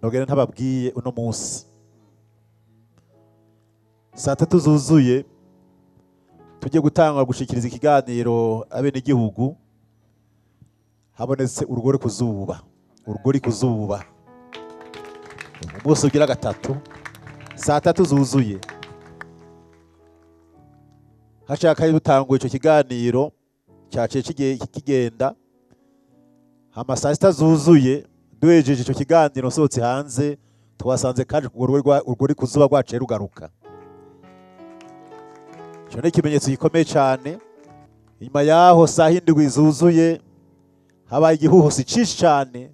nogera ntababwiye uno munsi. Saa 3 zuzuye tugiye gutanga gushikiriza ikiganiro abenegihugu, habonetse urugori kuzuba umunsi ugira gatatu saa 3 zuzuye. Hashaka yutanguye ico kiganiro cyaciye kigenda hama saa 6 zuzuye duhejeje ico kiganiro sotse hanze twasanze kandi urugori kuzuba rwaciye rugaruka. Cyo ni kimenyetso gikomeye cyane. Inyuma yaho saa 7 zuzuye habaye igihuhusi cinshi cyane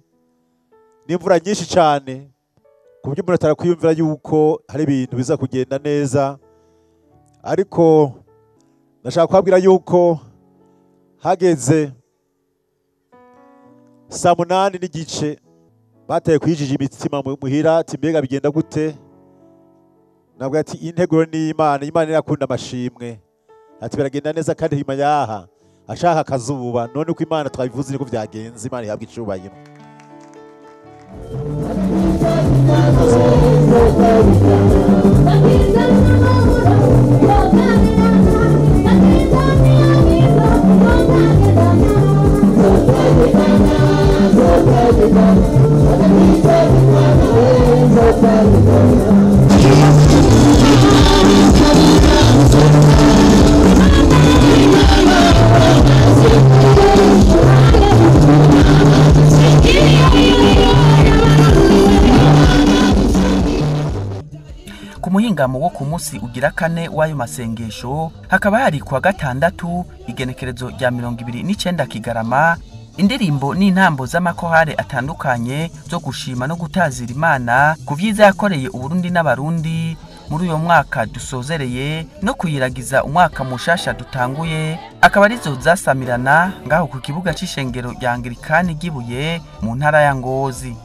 n'imvura nyinshi cyane kubyo umuntu atarakwiyumvira yuko hari ibintu biza kugenda neza, ariko nashaka kwabwira yuko hageze saa 8 n'igice bateye kwijije imitima muhira ati mbega bigenda gute. Nabwo ati integuro ni Imana irakunda amashimwe, ati biragenda neza kandi hima yaha ashaka akazuba, none uko Imana twabivuze niko byagenze. Imana ihabwa icubahiro. Ku muhingamo wo ku munsi ugira kane w'ayo masengesho hakaba hari kwa gatandatu igenekerezo rya 29 Kigarama, indirimbo n'intambo z'amakorale atandukanye zo gushima no gutazira Imana ku vyiza yakoreye Uburundi n'Abarundi muri uyo mwaka dusozereye no kuyiragiza umwaka mushasha dutanguye, akaba arizo zasamirana ngaho ku kibuga c'ishengero rya Anglikani ry'Ibuye mu ntara ya Ngozi.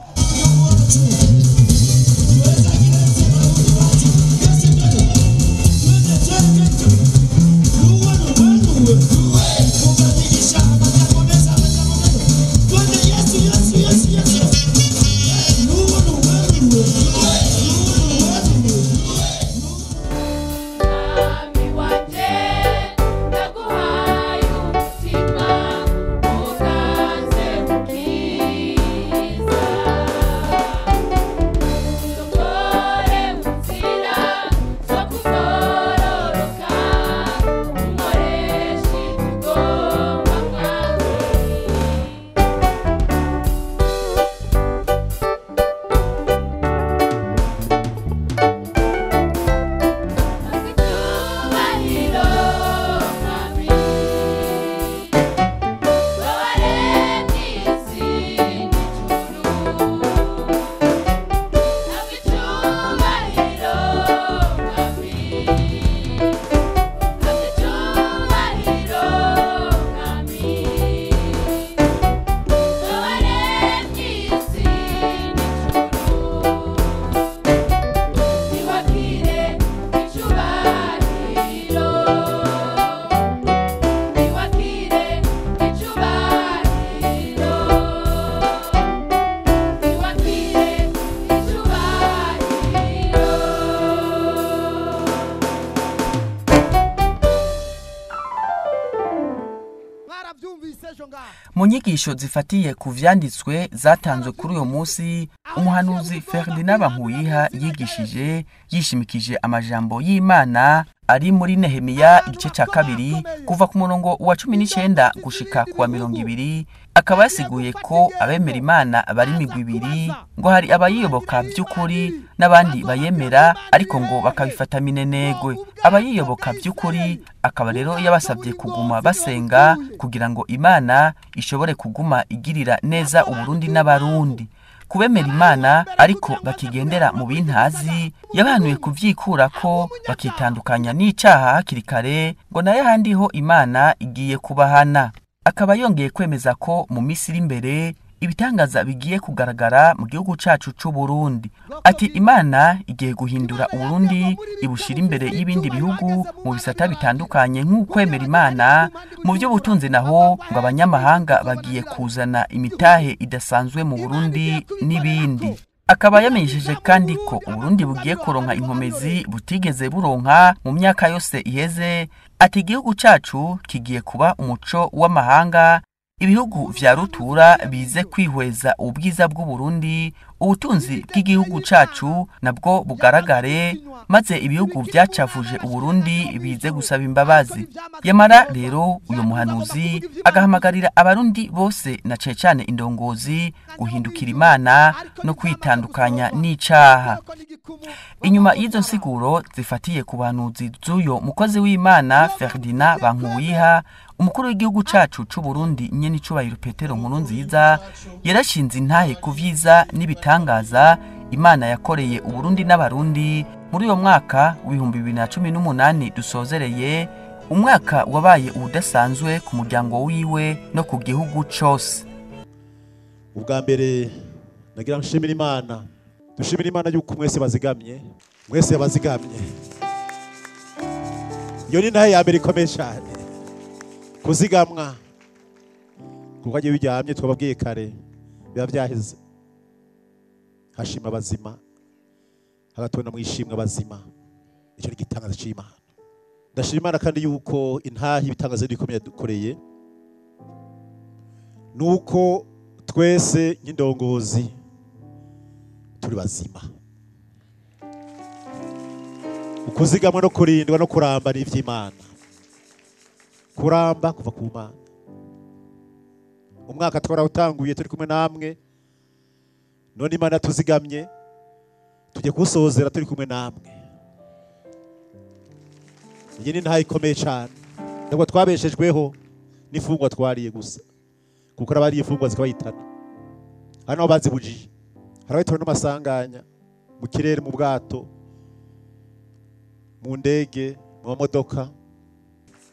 Mu nyigisho zifatiye ku vyanditswe zatanzwe kuri uyo munsi, umuhanuzi Ferdinand Bankuyiha yigishije yishimikije amajambo y'Imana ari muri Nehemiya igice ca kabiri kuva ku murongo wa 19 gushika ku wa 20, akaba yasiguye ko abemera Imana bari imigwi ibiri, ngo hari abayiyoboka by'ukuri n'abandi bayemera ariko ngo bakabifata minenegwe. Abayiyoboka by'ukuri akaba rero yabasabye kuguma basenga kugira ngo Imana ishobore kuguma igirira neza Uburundi n'abarundi. Kubemera Imana ariko bakigendera mu bintazi, yabahanuye kuvyikura ko bakitandukanya n'icaha hakiri kare, ngo naye handi ho Imana igiye kubahana. Akaba yongeye kwemeza ko mu misiri imbere ibitangaza bigiye kugaragara mu gihugu cacu c'Uburundi. Ati Imana igiye guhindura Uburundi ibushira imbere y'ibindi bihugu mu bisata bitandukanye nk'ukwemera Imana. Mu byo butunzi naho ngo abanyamahanga bagiye kuzana imitahe idasanzwe mu Burundi n'ibindi. Akaba yamenyesheje kandi ko Uburundi bugiye kuronka inkomezi butigeze buronka mu myaka yose iheze. Ati igihugu cacu kigiye kuba umuco w'amahanga, ibihugu vya rutura bize kwihweza ubwiza bw'Uburundi, ubutunzi bw'igihugu cacu nabwo bugaragare, maze ibihugu vyacavuje Uburundi bize gusaba imbabazi. Yamara rero uyo muhanuzi agahamagarira abarundi bose na cane indongozi guhindukira Imana no kwitandukanya n'icaha. Inyuma y'izo nsiguro zifatiye ku bahanuzi z'uyo mukozi w'Imana Ferdinand Bankuyiha, umukuru w'igihugu cacu c'Uburundi Nyenicubahiro Petero NKURUNZIZA yarashinze intahe ku vyiza n'ibitangaza Imana yakoreye Uburundi n'abarundi muri uyo mwaka w'2018 dusozereye, umwaka wabaye ubudasanzwe ku muryango wiwe no ku gihugu cose. Ubwa mbere nagira nshimira Imana, dushimira Imana yuko mwese bazigamye, mwese bazigamye. Iyo ni ntahe ya mbere ikomeye cyane, kuzigamwa. Kuko agiye biryamye twababwiye kare biba byaheze. Hashima abazima, hagatona mwishimwe abazima. Icyo ni igitangaza cy'Imana. Ndashima Imana kandi yuko intahe ibitangaza bikomeye dukoreye, nuko twese nk'indongozi turi bazima. Ukuzigamwa no kurindwa no kuramba n'ivy'Imana. Kuramba kuva ku Mana. Umwaka twarawutanguye turi kumwe namwe, none Imana tuzigamye tujye kusozera turi kumwe namwe. Iyi ni ntahe ikomeye cyane, ntabwo twabeshejweho n'ifungwa twariye gusa, kuko abariye ifungwa zikabayitana. Hano bazibujije, harabaye n'amasanganya mu kirere, mu bwato, mu ndege, mu modoka.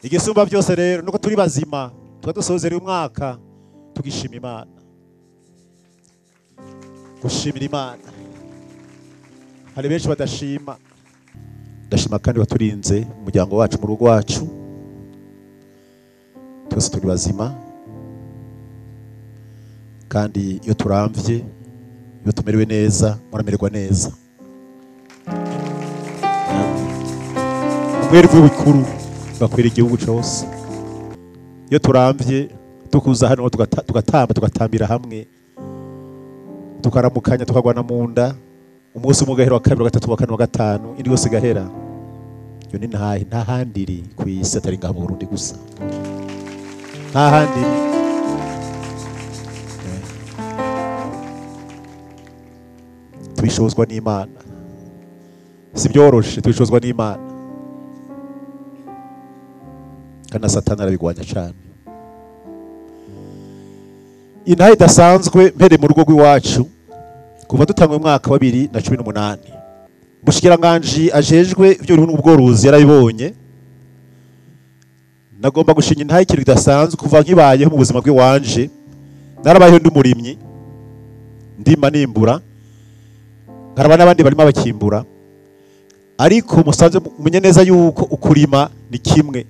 Igisumba byose rero nuko turi bazima, twadusozera umwaka tugishima Imana. Gushimira Imana. Hari benshi badashima. Ndashima kandi waturinze umuryango wacu mu rugo wacu. Twese turi bazima. Kandi iyo turamvye, iyo tumerewe neza, muramererwa neza. Mweri w'ibikuru bakwira igihugu cyose. Iyo turamvye tukuza hano tugatambira hamwe, tukaramukanya tukagwana mu nda, umunsi umugahera wa kabiri wa gatatu wa kane wa gatanu indi yose gahera. Iyo ni ntahe, nta handi iri ku isi atari ngaha mu Burundi gusa, nta handi iri. Tubishozwa n'Imana, si byoroshe, tubishozwa n'Imana. Kana Satani arabigwanya cyane. Intahe idasanzwe mpere mu rugo rw'iwacu kuva dutangwe mu mwaka wa 2018. Mushikiranganje ajejwe iby'uruhu n'ubworozi yarabibonye. Nagomba gushinga intahe ikintu kidasanzwe kuva nkibayeho mu buzima bwe wanje. Narabayeho ndi umurimyi, ndima nimbura, nkaraba n'abandi barimo bakimbura. Ariko musanze umenye neza yuko ukurima ni kimwe,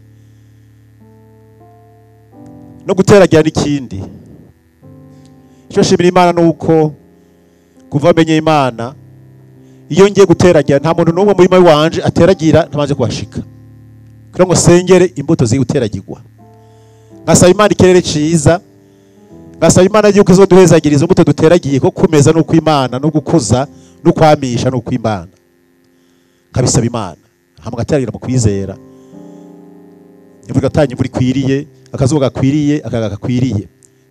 no guteragira n'ikindi. Icyo shimira Imana nuko kuva menye Imana, iyo ngiye guteragira nta muntu n'umwe muri wanje ateragira ntabanze kuhashika, kugira ngo sengere imbuto ziguteragirwa. Ngasaba Imana ikirere ciza, ngasaba Imana yuko izoduhezagira izo mbuto duteragiye ko kumeza nuko Imana no gukuza no kwamisha no kw'Imana. Kabisaba Imana. hama gataragira mu kwizera imvura igatanya imvura ikwiriye akazuba gakwiriye akayaga gakwiriye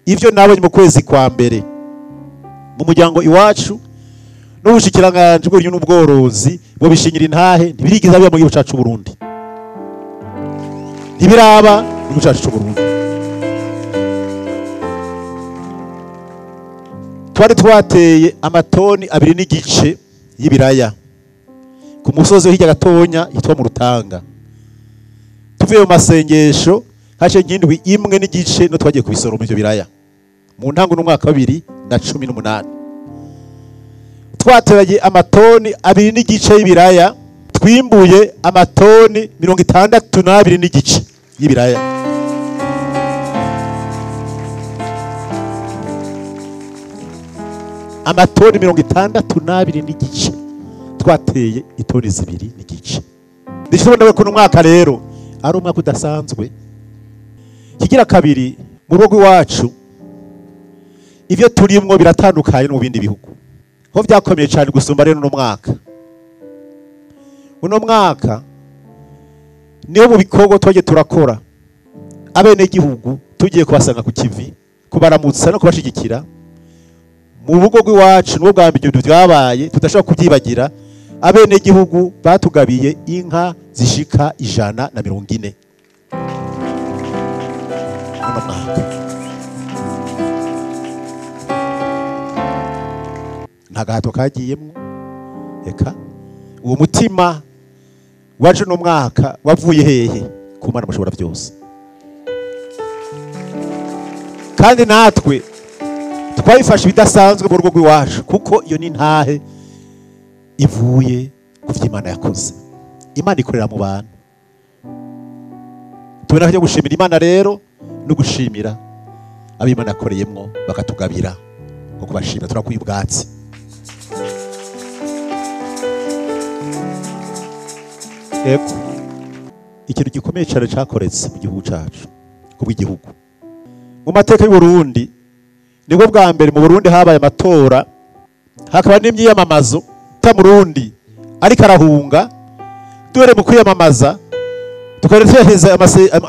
ivyo nabonye mu kwezi kwa mbere mu muryango iwacu n'ubushikiranganje bw'uburimyi n'ubworozi bwo bishingira intahe ntibirigiza biba mu gihugu cacu Burundi ntibiraba mu gihugu cacu Burundi twari twateye amatoni 2 n'igice y'ibiraya ku musozi hirya gatonya yitwa mu Rutanga tuvuye mu masengesho haje nk'indwi imwe n'igice no twagiye kubisoroma ivyo biraya mu ntango n'umwaka wa 2018 twateragiye amatoni 2 n'igice y'ibiraya twimbuye amatoni 62 n'igice y'ibiraya amatoni 62 n'igice twateye itoni 2 n'igice ndishobora ko umwaka rero ari umwaka udasanzwe kigira kabiri mu rugo iwacu ivyo turimwo biratandukanye mu bindi bihugu ho vyakomeye cyane gusumba rero no mwaka uno mwaka niyo mu bikorwa twaje turakora abene gihugu tugiye kubasanga ku kivi kubaramutsa no kubashigikira mu rugo rw'iwacu n'ubwo bwa mbere ibintu byabaye tudashobora kubyibagira abene gihugu batugabiye inka zishika 140 uno mwaka ntagahato kagiyemwo eka uwo mutima waje no mwaka wavuye hehe ku Mana mushobora byose kandi natwe twabifashe bidasanzwe mu rugo rw'iwacu kuko iyo ni ntahe ivuye ku vy'Imana yakoze Imana ikorera mu bantu tubona ko gushimira Imana rero no gushimira ab'Imana yakoreyemwo bakatugabira ngo kubashimira turakuye ubwatsi eko ikintu gikomeye cyane cyakoretse mu gihugu cyacu kubw'igihugu mu mateka y'u Burundi nibwo bwa mbere mu Burundi habaye amatora hakaba n'imyiyamamazo ta Burundi ariko arahunga dore mu kwiyamamaza tukareheza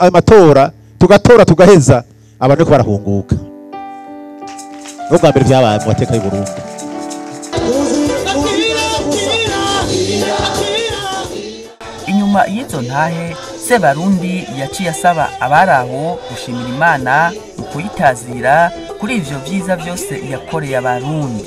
amatora tugatora tugaheza abantu ko barahunguka nibwo bwa mbere byabaye mu mateka y'u Burundi inyuma y'izo ntahe Sebarundi yaciye asaba abaraho gushimira Imana mu kuyitazira kuri ivyo vyiza byose yakoreye abarundi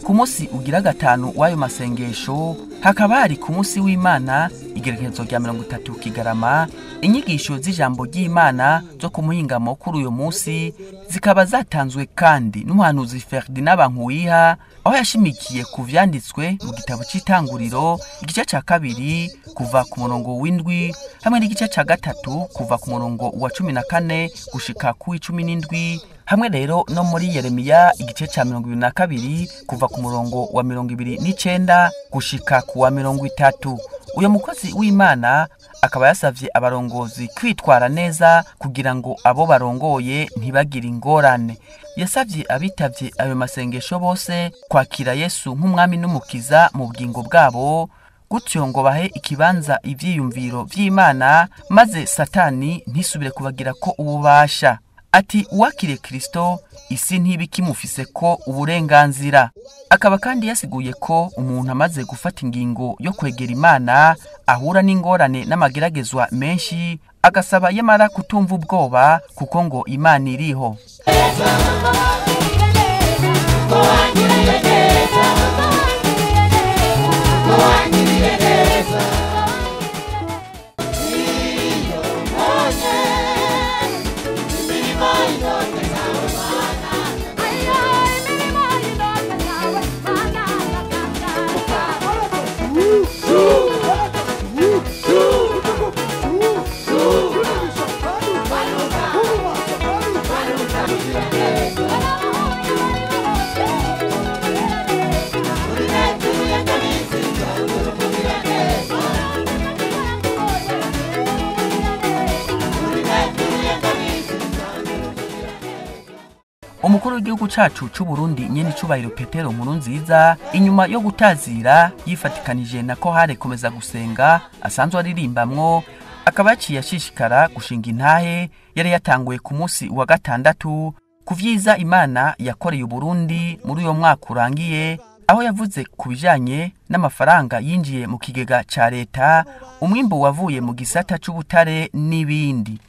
ku munsi ugira gatanu w'ayo masengesho hakaba hari ku munsi w'Imana igerekezo rya 30 Kigarama inyigisho z'ijambo ry'Imana zo kumuhingamo kuri uyo munsi zikaba zatanzwe kandi n'umuhanuzi Ferdinand Bankuyiha aho yashimikiye ku vyanditswe mu gitabo c'itanguriro igice ca 2 kuva ku murongo w'indwi hamwe n'igice ca 3 kuva ku murongo wa 14 gushika ku 17 hamwe rero no muri Yeremiya igice ca 22 kuva ku murongo wa 29 gushika ku wa 30 uyo mukozi w'Imana akaba yasavye abarongozi kwitwara neza kugira ngo abo barongoye ntibagire ingorane. Yasavye abitavye ayo masengesho bose kwakira Yesu nk'umwami n'umukiza mu bugingo bwabo, gutyo ngo bahe ikibanza ivyiyumviro vy'Imana maze Satani ntisubire kubagira ko ububasha. Ati uwakiriye Kristo isi ntibikimufise ko uburenganzira. Akaba kandi yasiguye ko umuntu amaze gufata ingingo yo kwegera Imana ahura n'ingorane n'amageragezwa menshi, agasaba yamara kutumva ubwoba kuko ngo Imana iriho. Umukuru w'igihugu cacu c'Uburundi Nyenicubahiro Petero NKURUNZIZA inyuma yo gutazira yifatikanije na ko komeza gusenga asanzwe aririmbamwo, akaba yaciye ashishikara gushinga intahe yari yatanguye ku munsi wa gatandatu ku vyiza Imana yakoreye Uburundi muri uyo mwaka urangiye, aho yavuze ku bijanye n'amafaranga yinjiye mu kigega ca leta, umwimbu wavuye mu gisata c'ubutare n'ibindi.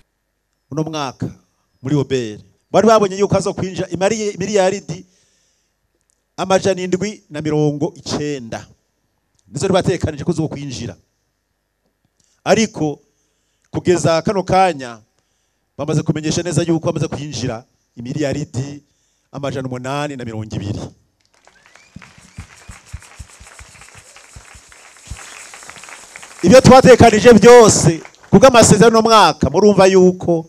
Uno mwaka muri Mbere bari babonye yuko azo kwinjira miliyaridi 790 nizo batekanije ko zo kwinjira, ariko kugeza kano kanya bamaze kumenyesha neza yuko bamaze kwinjira miliyaridi 820. Ibyo twatekanije byose kubw'amasezerano mwaka murumva yuko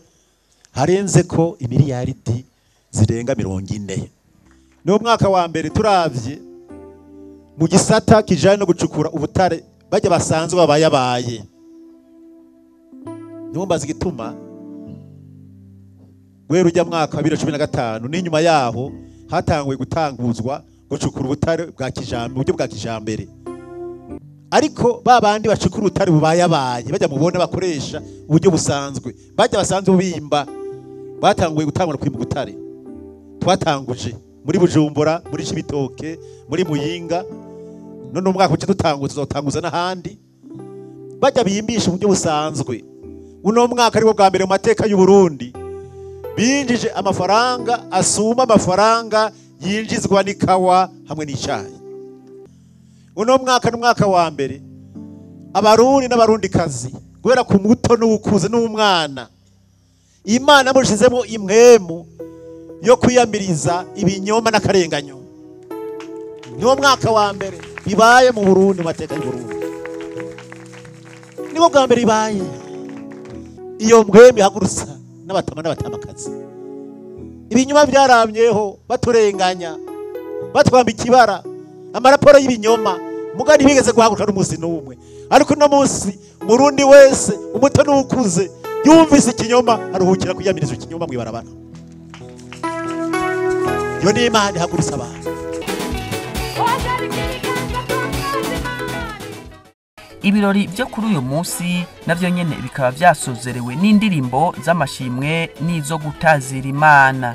harenze ko imiliyaridi zirenga 40. Ni umwaka wa mbere turavye mu gisata kijanye no gucukura ubutare bajya basanzwe babayabaye. Niho mbaza igituma gwero ujya mwaka wa 2015 n'inyuma yaho hatanguye gutanguzwa gucukura ubutare bwa kijambere, uburyo bwa kijambere. Ariko babandi bacukura ubutare bubayabaye bajya mubona bakoresha uburyo busanzwe, bajya basanzwe bimba batanguye gutangura kwimba ubutare. Twatanguje muri Bujumbura, muri Cibitoke, muri Muyinga, none umwaka uce tuzotanguza n'ahandi bajya biyimbisha uburyo busanzwe. Uno mwaka ariko bwa mbere mu mateka y'u Burundi binjije amafaranga asuma amafaranga yinjizwa n'ikawa hamwe n'icayi. Uno mwaka n'umwaka wa mbere abarundi n'abarundikazi guhera ku muto n'ukuze n'umwana Imana mushizemo imwemu yo kwiyamiriza ibinyoma n'akarenganyo. Niwo mwaka wa mbere bibaye mu Burundi, mateka y'u Burundi niwo bwa mbere bibaye. Iyo mwemu ihagurutsa n'abatama n'abatamakazi, ibinyoma byaramyeho baturenganya batwamba ikibara amaraporo y'ibinyoma, mugani bigeze guhaguruka n'umunsi n'umwe. Ariko no munsi Murundi wese umuto n'ukuze yumvise ikinyoma aruhukira kwiyamiriza ikinyoma mwibarabara. Yo ni Imana ihagurutsa abantu. Ibirori byo kuri uyu munsi navyo nyene bikaba vyasozerewe n'indirimbo z'amashimwe n'izo gutazira Imana.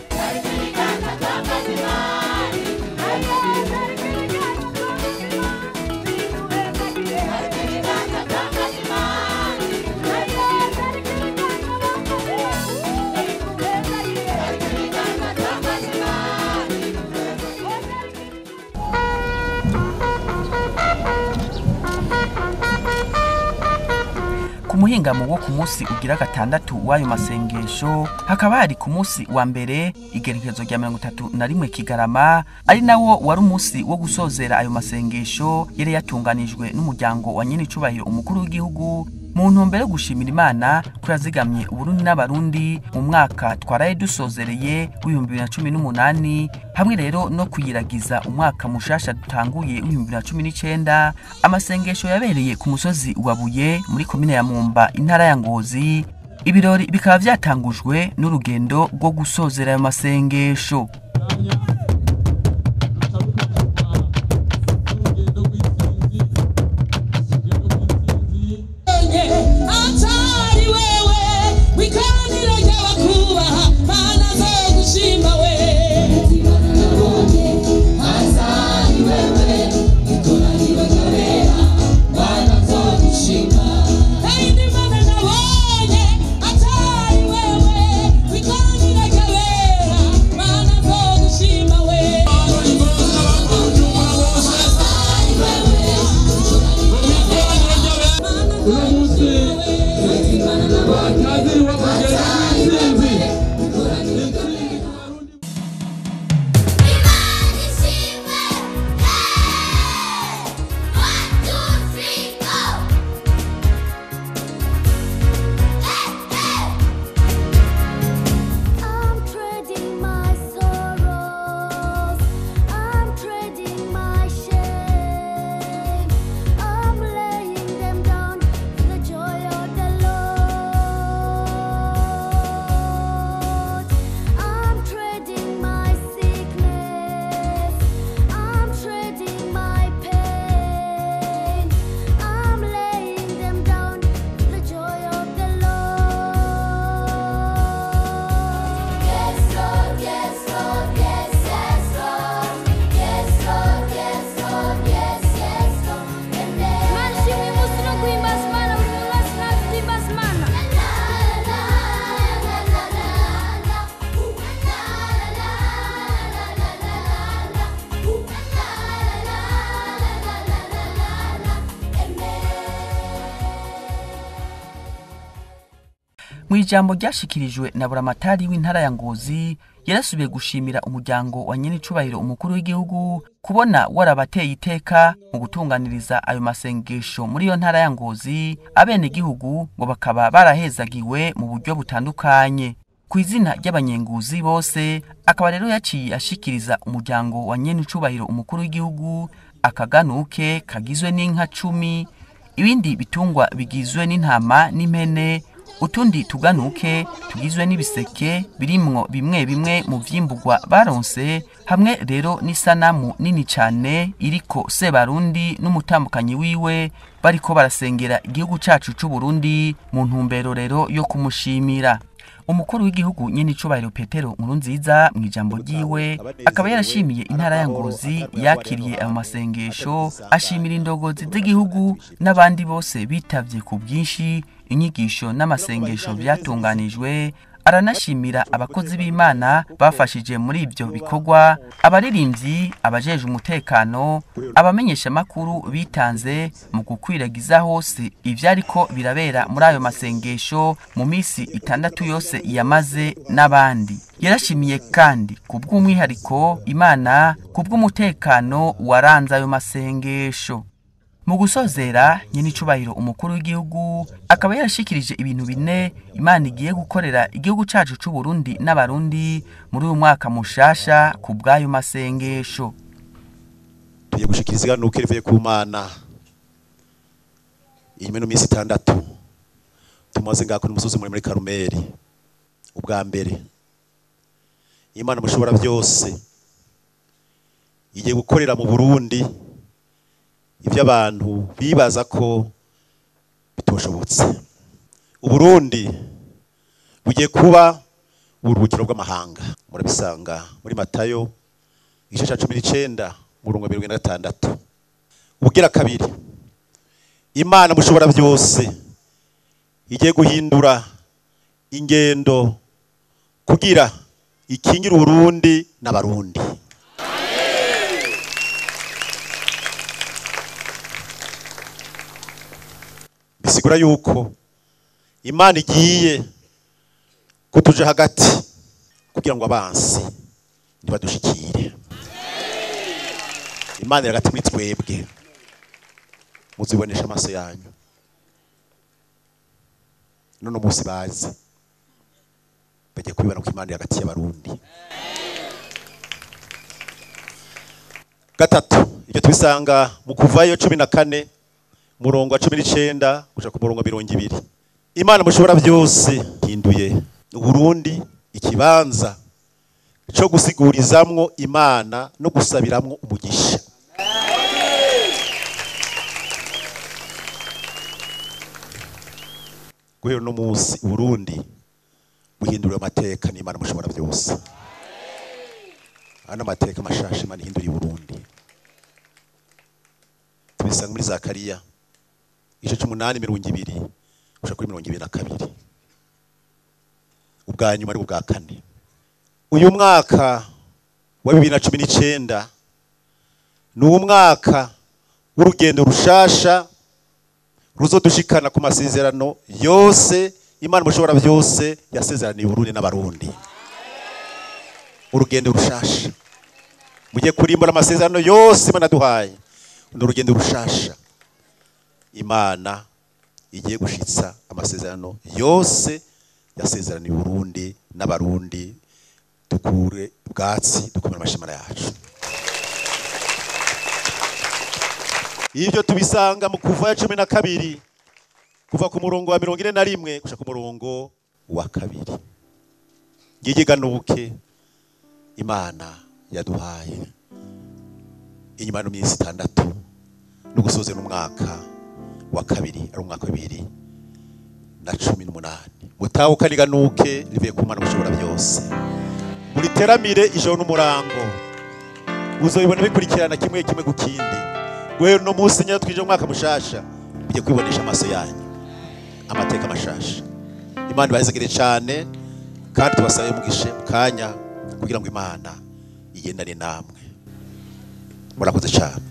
Kumuhingamo wo ku munsi ugira gatandatu w'ayo masengesho hakaba hari ku munsi wa mbere igenekerezo rya 31 Kigarama, ari nawo wari umunsi wo gusozera ayo masengesho yari yatunganijwe n'umuryango wa Nyenicubahiro umukuru w'igihugu mu ntumbere yo gushimira Imana ko yazigamye Uburundi n'abarundi mu mwaka twaraye dusozereye w'2018 hamwe rero no kuyiragiza umwaka mushasha dutanguye w'2019. Amasengesho yabereye ku musozi wa Buye muri komine ya Mumba intara ya Ngozi. Ibirori bikaba vyatangujwe n'urugendo rwo gusozera ayo masengesho. Mwijambo ryashikirijwe na buramatari w'intara ya Ngozi, yarasubiye gushimira umuryango wa Nyenicubahiro umukuru w'igihugu kubona warabateye iteka mu gutunganiriza ayo masengesho muri iyo ntara ya Ngozi. Abene gihugu ngo bakaba barahezagiwe mu buryo butandukanye. Ku izina ry'abanyenguzi bose akaba rero yaciye ashikiriza umuryango wa Nyenicubahiro umukuru w'igihugu akaganuke kagizwe n'inka 10, ibindi bitungwa bigizwe n'intama n'impene, utundi tuganuke tugizwe n'ibiseke birimwo bimwe bimwe mu vyimburwa baronse, hamwe rero n'isanamu nini cyane iriko Sebarundi n'umutambukanyi wiwe bariko barasengera igihugu cacu c'Uburundi mu ntumbero rero yo kumushimira. Umukuru w'igihugu Nyenicubahiro Petero NKURUNZIZA mu ijambo ryiwe akaba yarashimiye intara ya Ngozi yakiriye ayo masengesho, ashimira indogozi z'igihugu n'abandi bose bitavye ku bwinshi inyigisho n'amasengesho vyatunganijwe. Aranashimira abakozi b'Imana bafashije muri ibyo bikorwa, abaririmbyi, abajeje umutekano, abamenyesha makuru bitanze mu kukwiragiza hose ivyariko birabera muri ayo masengesho mu misi 6 yose yamaze n'abandi. Yarashimiye kandi kubw'umwihariko Imana kubw'umutekano waranze ayo masengesho. Mu gusozera, Nyenicubahiro umukuru w'igihugu akaba yarashikirije ibintu 4 Imana igiye gukorera igihugu cacu c'Uburundi n'abarundi muri uyu mwaka mushasha ku bw'ayo masengesho. Tugiye gushikiriza iganuke rivuye ku Mana inyuma no misi 6 tumaze ngako n'umusozi muri Karumeli. Ubwa mbere Imana mushobora byose igiye gukorera mu Burundi ibyo abantu bibaza ko bitoshobotse. Uburundi bugiye kuba uburuhukiro bw'amahanga. Murabisanga muri Matayo igice ca 19 murongo 26. Ubugira kabiri Imana mushobora byose igiye guhindura ingendo kugira ikingira Uburundi n'abarundi. Bisigura yuko Imana igiye kutuja hagati kugira ngo abansi ntibadushikire. Imana hagati muri twebwe muzibonesha amaso yanyu. none umunsi bazi bagiye kubibona ko Imana iri hagati y'abarundi. Gatatu, ibyo tubisanga mu Kuvayo 14 murongo wa 19 gushika ku murongo wa 20. Imana mushobora byose hinduye Uburundi ikibanza cyo gusigurizamwo Imana no gusabiramwo umugisha. Guhera no munsi Uburundi buhindura amateka n'Imana mushobora byose. Ana amateka mashasha Imana ihindura Uburundi. Tubisanga muri Zakariya igice 8:20 gushika kuri 22. Ubwa nyuma ari ubwa kane. Uyu mwaka wa 2019 ni umwaka w'urugendo rushasha ruzodushikana ku masezerano yose Imana mushobora byose yasezeraniye Uburundi n'abarundi. Urugendo rushasha mugiye kurimbura amasezerano yose Imana duhaye. Urugendo rushasha Imana igiye gushitsa amasezerano yose yasezeraniye Uburundi n'abarundi. Dukure ubwatsi dukomera amashimara yacu. Ibyo tubisanga mu Kuvayo 12 kuva ku murongo wa 41 gushika ku murongo wa 2. Yigiganuke Imana yaduhaye inyuma no minsi 6 no gusozera umwaka wa 2 ari umwaka wa 2018. Mutahuka liganuke rivuye ku Mana mushobora byose. Muri teramire ijoro n'umurango uzoyibona bikurikirana kimwe kimwe gukindi. Guhera no munsi nyine twije umwaka mushasha bijye kwibonesha amaso yanyu amateka mashasha. Imana ibazigire cyane kandi tubasabe mugishe mukanya kugira ngo Imana igendane namwe. Murakoze cyane.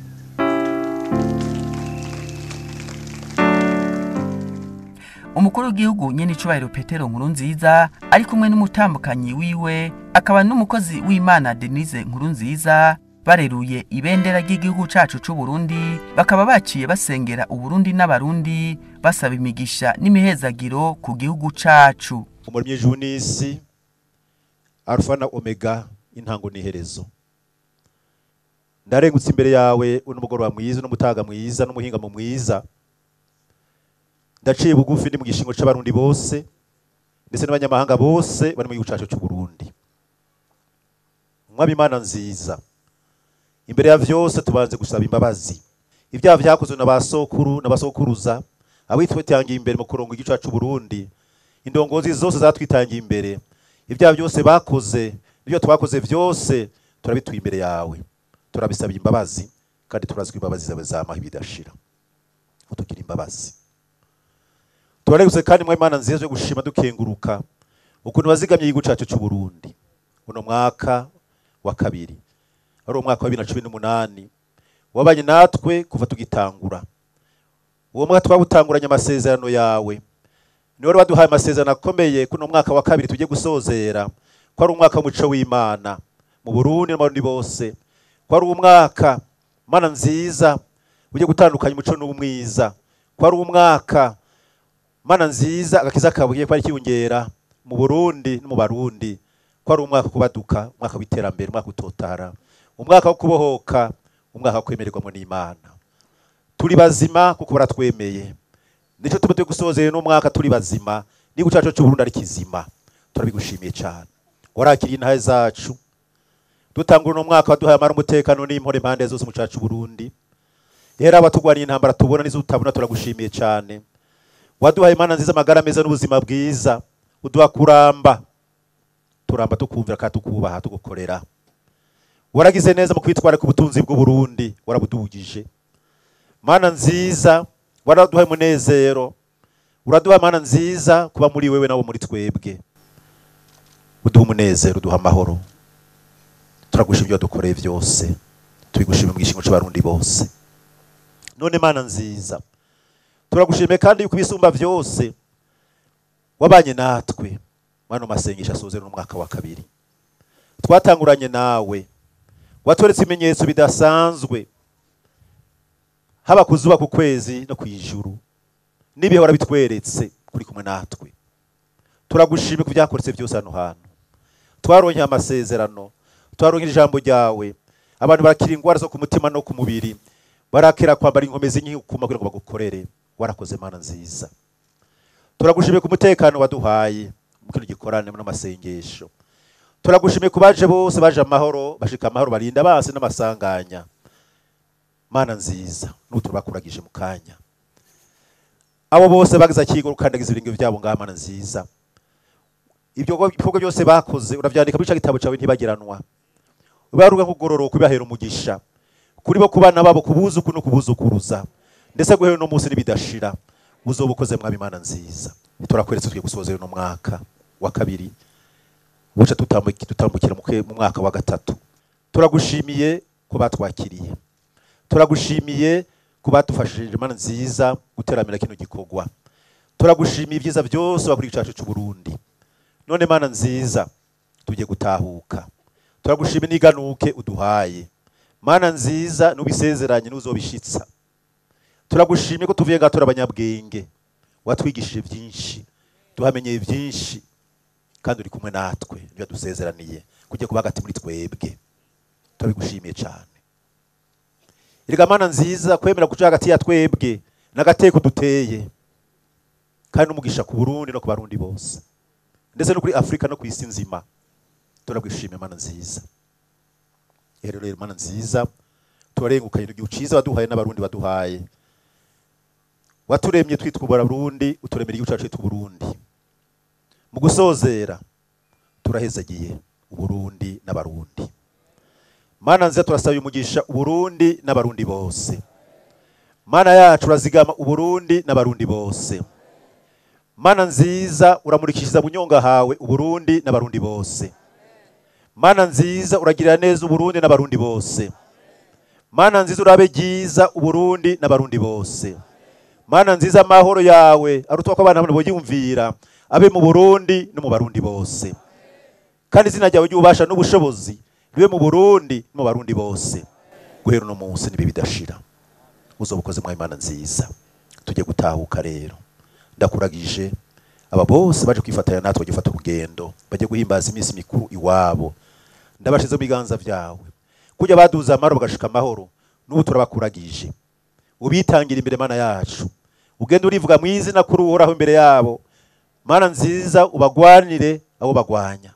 Umukuru w'igihugu Nyenicubahiro Petero NKURUNZIZA ari kumwe n'umutambukanyi wiwe akaba n'umukozi w'Imana Denise NKURUNZIZA bareruye ibendera ry'igihugu cacu c'Uburundi bakaba baciye basengera Uburundi n'abarundi basaba imigisha n'imihezagiro ku gihugu cacu. Umuremyi Junisi Alpha na Omega intango n'iherezo. Ndarengutse imbere yawe unumugoroba mwiza n'umutaga mwiza n'umuhinga mu mwiza. Ndaciye bugufi ndi mu gishingo c'abarundi bose ndetse n'abanyamahanga bose bari mu gihugu cacu c'Uburundi. Mwaba Imana nziza, imbere ya vyose tubanze gusaba imbabazi. Ibyaha vyakozwe n'abasokuru n'abasokuruza abitwitangiye imbere mu kurongo igihugu cacu c'Uburundi. Indongozi zose zatwitangiye imbere. Ibyaha byose bakoze n'ibyo twakoze vyose turabituye imbere yawe. Turabisaba imbabazi kandi turazwi imbabazi zawe zamaho bidashira. Utugira imbabazi. Turareguse kandi mwa Imana nziza yo gushima dukenguruka ukuntu bazigamye igihugu cacu c'Uburundi. Uno mwaka wa 2 ari umwaka wa 2018 wabanye natwe kuva tugitangura. Uwo mwaka twabutanguranye amasezerano yawe. Ni wari waduhaye amasezerano akomeye kuno mwaka wa 2 tujye gusozera ko ari umwaka w'umuco w'Imana mu Burundi n'abarundi bose. Ko ari umwaka Mana nziza ujye gutandukanya umuco n'ubumwiza. Ko ari umwaka Mana nziza agakiza kabuye ko ari kiyongera mu Burundi no mu Barundi. Ko ari umwaka kubaduka, umwaka w'iterambere, umwaka utotara, umwaka wo kubohoka, umwaka wo kwemererwamo n'Imana. Turi bazima kuko baratwemeye. Nico tubute gusozera no mwaka turi bazima, ni gucaco c'Uburundi ari kizima. Turabigushimiye cyane. Warakiriye intahe zacu. Dutangura no mwaka waduhaye amara umutekano n'impore impande zose mu cacu Burundi. Era abatugwaniye intambara tubona nizo utabona turagushimiye cyane. Waduhaye Imana nziza amagara meza n'ubuzima bwiza. Uduha kuramba. Turamba tukumvira kandi tukubaha tugukorera. Waragize neza mu kwitwara ku butunzi bw'u Burundi, warabudugije. Mana nziza, waraduhaye munezero. Uraduha Mana nziza kuba muri wewe nabo muri twebwe. Uduha umunezero, uduha amahoro. Turagushimira ibyo dukoreye byose. Tubigushimira mu gishingo c'abarundi bose. None Mana nziza, turagushimiye kandi yuko ibisumba byose wabanye natwe. Mano masengesho asozera n'umwaka wa 2. Twatanguranye nawe. Watweretse ibimenyetso bidasanzwe. Haba kuzuba ku kwezi no kwijuru. Nibihe warabitweretse kuri kumwe natwe. turagushimye ku byakoretse byose hano hantu. Twaronye amasezerano, twaronye ijambo ryawe. Abantu barakira ingwara zo ku mutima no ku mubiri, barakira kwambara inkomezi nk'ikuma kugira ngo bagukorere. Warakoze Mana nziza. Turagushimye ku mutekano waduhaye mu kino gikorane n'amasengesho. Turagushimye ku baje bose baje amahoro, bashika amahoro, barinda base n'amasanganya. Mana nziza, n'utubakuragije mu kanya. Abo bose bagize akigo rukandagiza ibintu byabo ngaha Mana nziza. Ibyo bikorwa byose bakoze uravyandika muri gitabo cyawe ntibagiranwa. Ubaruga kugororoka kubahera umugisha. Kuri bo kubana babo kubuzuku no kubuzukuruza. Ndetse guhera no munsi nibidashira. Uzobukoze mwami Mana nziza. Turakweretse tugiye gusozera no mwaka wa kabiri. Buca tutambukira mu mwaka wa gatatu. Turagushimiye ko batwakiriye. Turagushimiye ko batufashije Mana nziza guteramira kino gikorwa. Turagushimiye ibyiza byose bakuri cyacu cy'Uburundi. None Mana nziza tugiye gutahuka. Turagushimiye niganuke uduhaye. Mana nziza nubisezeranye n'uzobishitsa. Turagushimiye ko tuvuye gatora abanyabwenge. Watwigishije byinshi, tuhamenyeye byinshi. Kandi uri kumwe natwe niyo dusezeraniye kujye kuba hagati muri twebwe. Turabigushimiye cyane. Iriga Mana nziza kwemera kuja hagati ya twebwe n'agateko duteye. Kandi umugisha ku Burundi no ku Barundi bose. Ndetse no kuri Afrika no ku isi nzima. Turabigushimiye Mana nziza. Rero Mana nziza turarengukanye igihugu ciza waduhaye n'abarundi baduhaye. Waturemye twitwa Burundi, uturemera igihugu cyacu Burundi. Mu gusozera turahezagiye Uburundi n'abarundi. Mana nziza turasaba umugisha Uburundi n'abarundi bose. Mana yacu urazigama Uburundi n'abarundi bose. Mana nziza uramurikishiza bunyonga hawe Uburundi n'abarundi bose. Mana nziza uragirira neza Uburundi n'abarundi bose. Mana nziza urabe giza Uburundi n'abarundi bose. Mana nziza amahoro yawe arutwa ko abana babo yumvira abe mu Burundi no mu Barundi bose. Kandi izina ryawe ry'ubasha n'ubushobozi bibe mu Burundi no mu Barundi bose. Guhera no munsi nibi bidashira. Uzobukoze mwa Imana nziza. Tujye gutahuka rero. Ndakuragije aba bose baje kwifatanya natwe gifata urugendo baje guhimbaza iminsi mikuru iwabo. Ndabashize mu biganza byawe. Kujya baduza amaro bagashika amahoro n'ubu turabakuragije. Ubitangira imbere Mana yacu. Ugenda urivuga mu izina kuri uhoraho imbere yabo. Mana nziza ubagwanire abo bagwanya.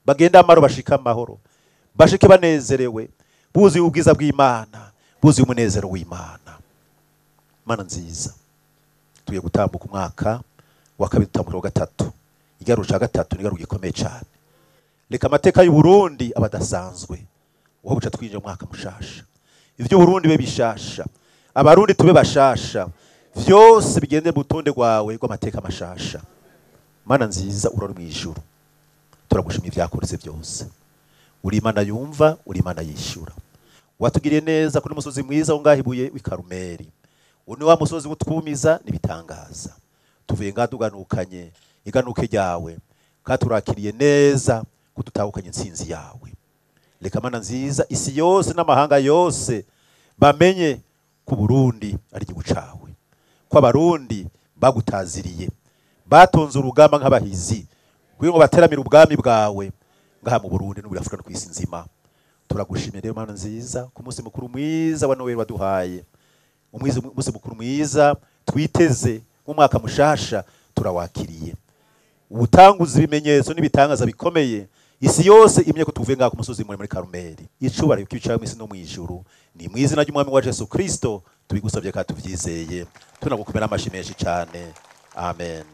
Bagenda amaro bashika amahoro. Bashike banezerewe. Buzi ubwiza bw'Imana. Buzi umunezero w'Imana. Mana nziza. Tuye gutambuka umwaka wa kabiri tutambuka wa gatatu. Igaruro ca gatatu nigaruka gikomeye cyane. Reka amateka y'u Burundi abadasanzwe. Uho buca twinje umwaka mushasha. Ivyo Burundi be bishasha. Abarundi tube bashasha. Vyose bigende butonde gwawe rw'amateka mashasha. Mana nziza urori mu ijuru. Turagushimye byakoretse byose. Uri Imana yumva, uri Imana yishura. Watugiriye neza kuri musozi mwiza ungahe Buye w'ikarumeri. Uni wa musozi utwumiza nibitangaza. Tuvuye ngaduganukanye iganuke ryawe. Katurakiriye neza kudutahukanye insinzi yawe. Reka Mana nziza isi yose n'amahanga yose bamenye ku Burundi ari igihugu cawe. Ko abarundi bagutaziriye. Batonze urugamba nk'abahizi. Kugira ngo bateramire ubwami bwawe ngaha mu Burundi no muri Afrika no ku isi nzima. Turagushimira rero Mana nziza ku munsi mukuru mwiza wa Noel waduhaye. Umunsi mukuru mwiza twiteze mu mwaka mushasha turawakiriye. Ubutanguza ibimenyetso n'ibitangaza bikomeye. Isi yose imye ko tuvuye ngaha ku musozi muri Karumeli. Icubara yuko ibicaye mu isi no mu ijuru. Ni mu izina ry'Umwami wa Yesu Kristo tubigusabye kandi tuvyizeye. Tunagukomera amashi menshi cyane. Amen.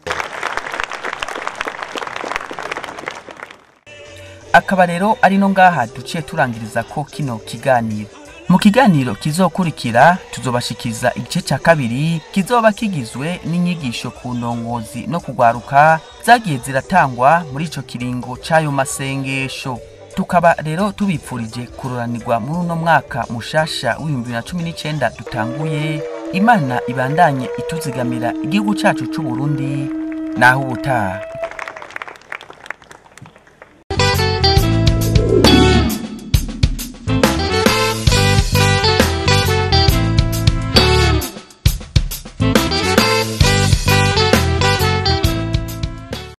Akaba rero ari no ngaha duciye turangiriza ko kino kiganiro. Mu kiganiro kizokurikira tuzobashikiza igice cya kabiri kizoba kigizwe n'inyigisho ku ndongozi no kugwaruka zagiye ziratangwa muri ico kiringo c'ayo masengesho. Tukaba rero tubipfurije kuroranirwa muri uno mwaka mushasha w'2019 dutanguye. Imana ibandanye ituzigamira igihugu cacu c'Uburundi naho ubutaha.